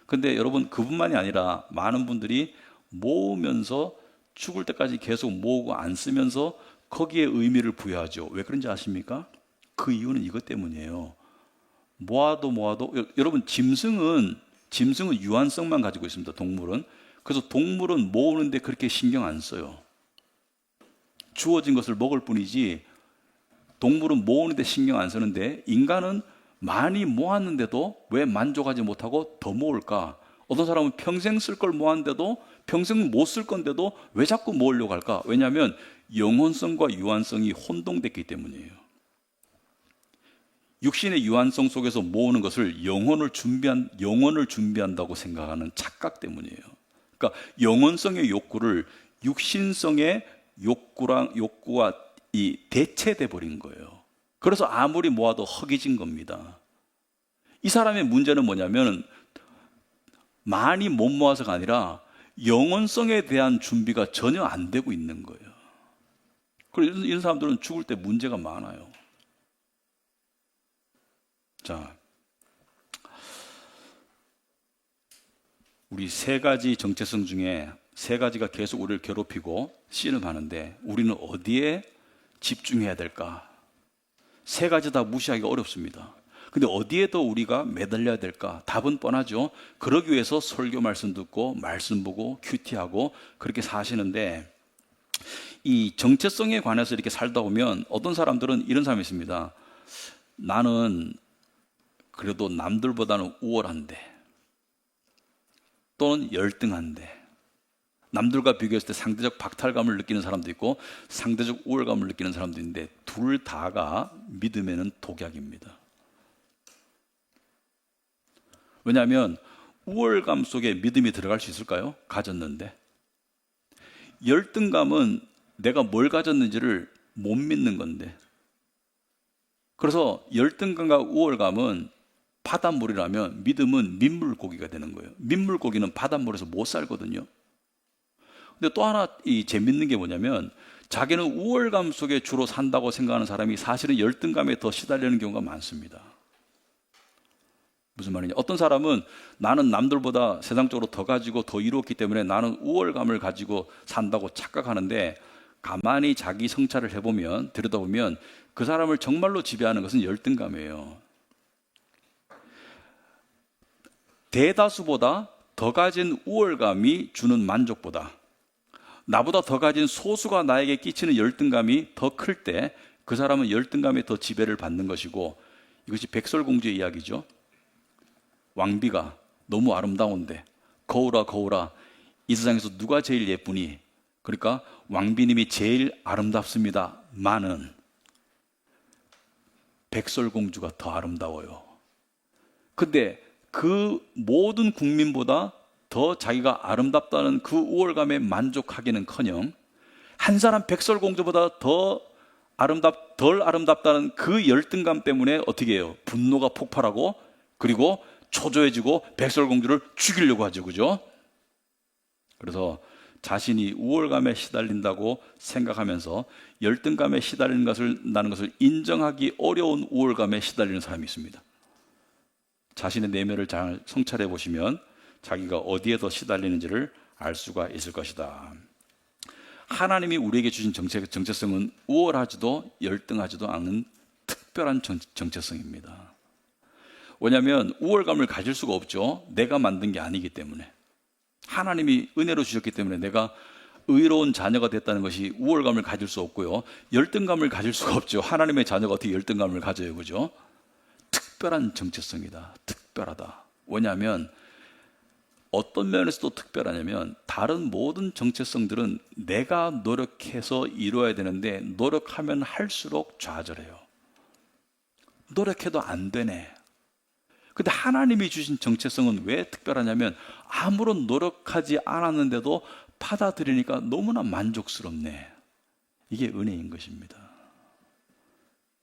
근데 여러분 그분만이 아니라 많은 분들이 모으면서 죽을 때까지 계속 모으고 안 쓰면서 거기에 의미를 부여하죠. 왜 그런지 아십니까? 그 이유는 이것 때문이에요. 모아도 여러분 짐승은 유한성만 가지고 있습니다. 동물은. 그래서 동물은 모으는데 그렇게 신경 안 써요. 주어진 것을 먹을 뿐이지 동물은 모으는데 신경 안 쓰는데, 인간은 많이 모았는데도 왜 만족하지 못하고 더 모을까? 어떤 사람은 평생 쓸 걸 모았는데도 평생 못 쓸 건데도 왜 자꾸 모으려고 할까? 왜냐하면 영혼성과 유한성이 혼동됐기 때문이에요. 육신의 유한성 속에서 모으는 것을 영혼을 준비한다고 생각하는 착각 때문이에요. 그러니까 영혼성의 욕구를 육신성의 욕구와 대체돼 버린 거예요. 그래서 아무리 모아도 허기진 겁니다. 이 사람의 문제는 뭐냐면 많이 못 모아서가 아니라 영혼성에 대한 준비가 전혀 안 되고 있는 거예요. 그래서 이런 사람들은 죽을 때 문제가 많아요. 자, 우리 세 가지 정체성 중에 세 가지가 계속 우리를 괴롭히고 씨름하는데, 우리는 어디에 집중해야 될까? 세 가지 다 무시하기가 어렵습니다. 근데 어디에 더 우리가 매달려야 될까? 답은 뻔하죠. 그러기 위해서 설교 말씀 듣고 말씀 보고 큐티하고 그렇게 사시는데, 이 정체성에 관해서 이렇게 살다 보면 어떤 사람들은 이런 사람이 있습니다. 나는 그래도 남들보다는 우월한데, 또는 열등한데, 남들과 비교했을 때 상대적 박탈감을 느끼는 사람도 있고 상대적 우월감을 느끼는 사람도 있는데, 둘 다가 믿음에는 독약입니다. 왜냐하면 우월감 속에 믿음이 들어갈 수 있을까요? 가졌는데. 열등감은 내가 뭘 가졌는지를 못 믿는 건데. 그래서 열등감과 우월감은 바닷물이라면 믿음은 민물고기가 되는 거예요. 민물고기는 바닷물에서 못 살거든요. 근데 또 하나 재밌는 게 뭐냐면, 자기는 우월감 속에 주로 산다고 생각하는 사람이 사실은 열등감에 더 시달리는 경우가 많습니다. 무슨 말이냐? 어떤 사람은 나는 남들보다 세상적으로 더 가지고 더 이루었기 때문에 나는 우월감을 가지고 산다고 착각하는데, 가만히 자기 성찰을 해보면, 들여다보면 그 사람을 정말로 지배하는 것은 열등감이에요. 대다수보다 더 가진 우월감이 주는 만족보다 나보다 더 가진 소수가 나에게 끼치는 열등감이 더 클 때 그 사람은 열등감에 더 지배를 받는 것이고, 이것이 백설공주의 이야기죠. 왕비가 너무 아름다운데 거울아 거울아 이 세상에서 누가 제일 예쁘니? 그러니까 왕비님이 제일 아름답습니다만은 백설공주가 더 아름다워요. 근데 그 모든 국민보다 더 자기가 아름답다는 그 우월감에 만족하기는커녕 한 사람 백설공주보다 덜 아름답다는 그 열등감 때문에 어떻게 해요? 분노가 폭발하고 그리고 초조해지고 백설공주를 죽이려고 하죠. 그죠? 그래서 자신이 우월감에 시달린다고 생각하면서 열등감에 시달린다는 것을 인정하기 어려운 우월감에 시달리는 사람이 있습니다. 자신의 내면을 잘 성찰해 보시면 자기가 어디에 더 시달리는지를 알 수가 있을 것이다. 하나님이 우리에게 주신 정체성은 우월하지도 열등하지도 않은 특별한 정체성입니다. 왜냐하면 우월감을 가질 수가 없죠. 내가 만든 게 아니기 때문에. 하나님이 은혜로 주셨기 때문에 내가 의로운 자녀가 됐다는 것이 우월감을 가질 수 없고요. 열등감을 가질 수가 없죠. 하나님의 자녀가 어떻게 열등감을 가져요, 그죠? 특별한 정체성이다. 특별하다. 왜냐하면 어떤 면에서도 특별하냐면 다른 모든 정체성들은 내가 노력해서 이루어야 되는데 노력하면 할수록 좌절해요. 노력해도 안 되네. 근데 하나님이 주신 정체성은 왜 특별하냐면 아무런 노력하지 않았는데도 받아들이니까 너무나 만족스럽네. 이게 은혜인 것입니다.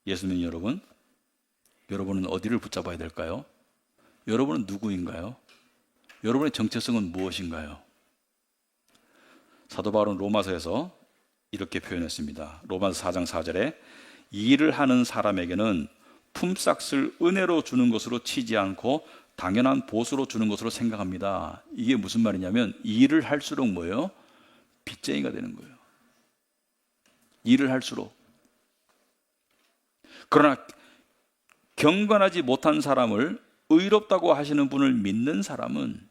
예수님 여러분, 여러분은 어디를 붙잡아야 될까요? 여러분은 누구인가요? 여러분의 정체성은 무엇인가요? 사도 바울은 로마서에서 이렇게 표현했습니다. 로마서 4장 4절에 이 일을 하는 사람에게는 품삯을 은혜로 주는 것으로 치지 않고 당연한 보수로 주는 것으로 생각합니다. 이게 무슨 말이냐면 일을 할수록 뭐예요? 빚쟁이가 되는 거예요. 일을 할수록. 그러나 경건하지 못한 사람을 의롭다고 하시는 분을 믿는 사람은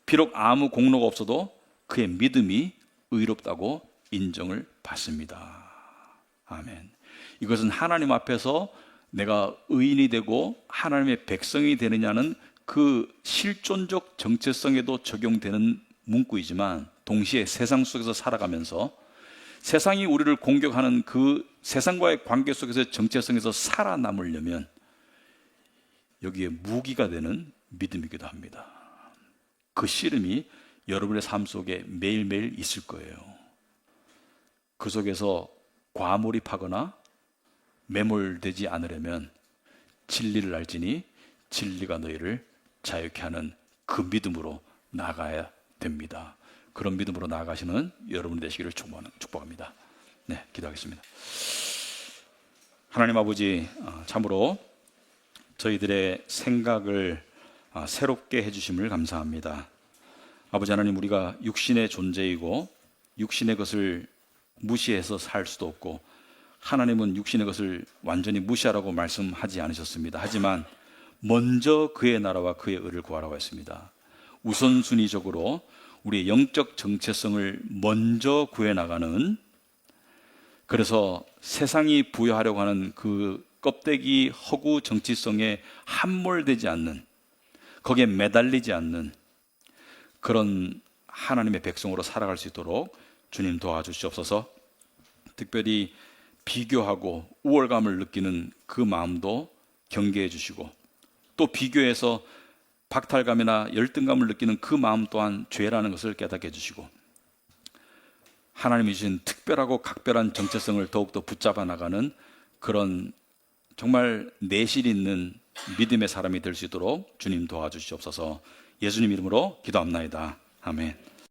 비록 아무 공로가 없어도 그의 믿음이 의롭다고 인정을 받습니다. 아멘. 이것은 하나님 앞에서 내가 의인이 되고 하나님의 백성이 되느냐는 그 실존적 정체성에도 적용되는 문구이지만 동시에 세상 속에서 살아가면서 세상이 우리를 공격하는 그 세상과의 관계 속에서 정체성에서 살아남으려면 여기에 무기가 되는 믿음이기도 합니다. 그 씨름이 여러분의 삶 속에 매일매일 있을 거예요. 그 속에서 과몰입하거나 매몰되지 않으려면 진리를 알지니 진리가 너희를 자유케 하는 그 믿음으로 나아가야 됩니다. 그런 믿음으로 나아가시는 여러분 되시기를 축복합니다. 네, 기도하겠습니다. 하나님 아버지, 참으로 저희들의 생각을 새롭게 해주심을 감사합니다. 아버지 하나님, 우리가 육신의 존재이고 육신의 것을 무시해서 살 수도 없고 하나님은 육신의 것을 완전히 무시하라고 말씀하지 않으셨습니다. 하지만 먼저 그의 나라와 그의 의를 구하라고 했습니다. 우선순위적으로 우리의 영적 정체성을 먼저 구해나가는, 그래서 세상이 부여하려고 하는 그 껍데기 허구 정치성에 함몰되지 않는, 거기에 매달리지 않는 그런 하나님의 백성으로 살아갈 수 있도록 주님 도와주시옵소서. 특별히 비교하고 우월감을 느끼는 그 마음도 경계해 주시고, 또 비교해서 박탈감이나 열등감을 느끼는 그 마음 또한 죄라는 것을 깨닫게 해주시고, 하나님이 주신 특별하고 각별한 정체성을 더욱더 붙잡아 나가는 그런 정말 내실 있는 믿음의 사람이 될 수 있도록 주님 도와주시옵소서. 예수님 이름으로 기도합나이다. 아멘.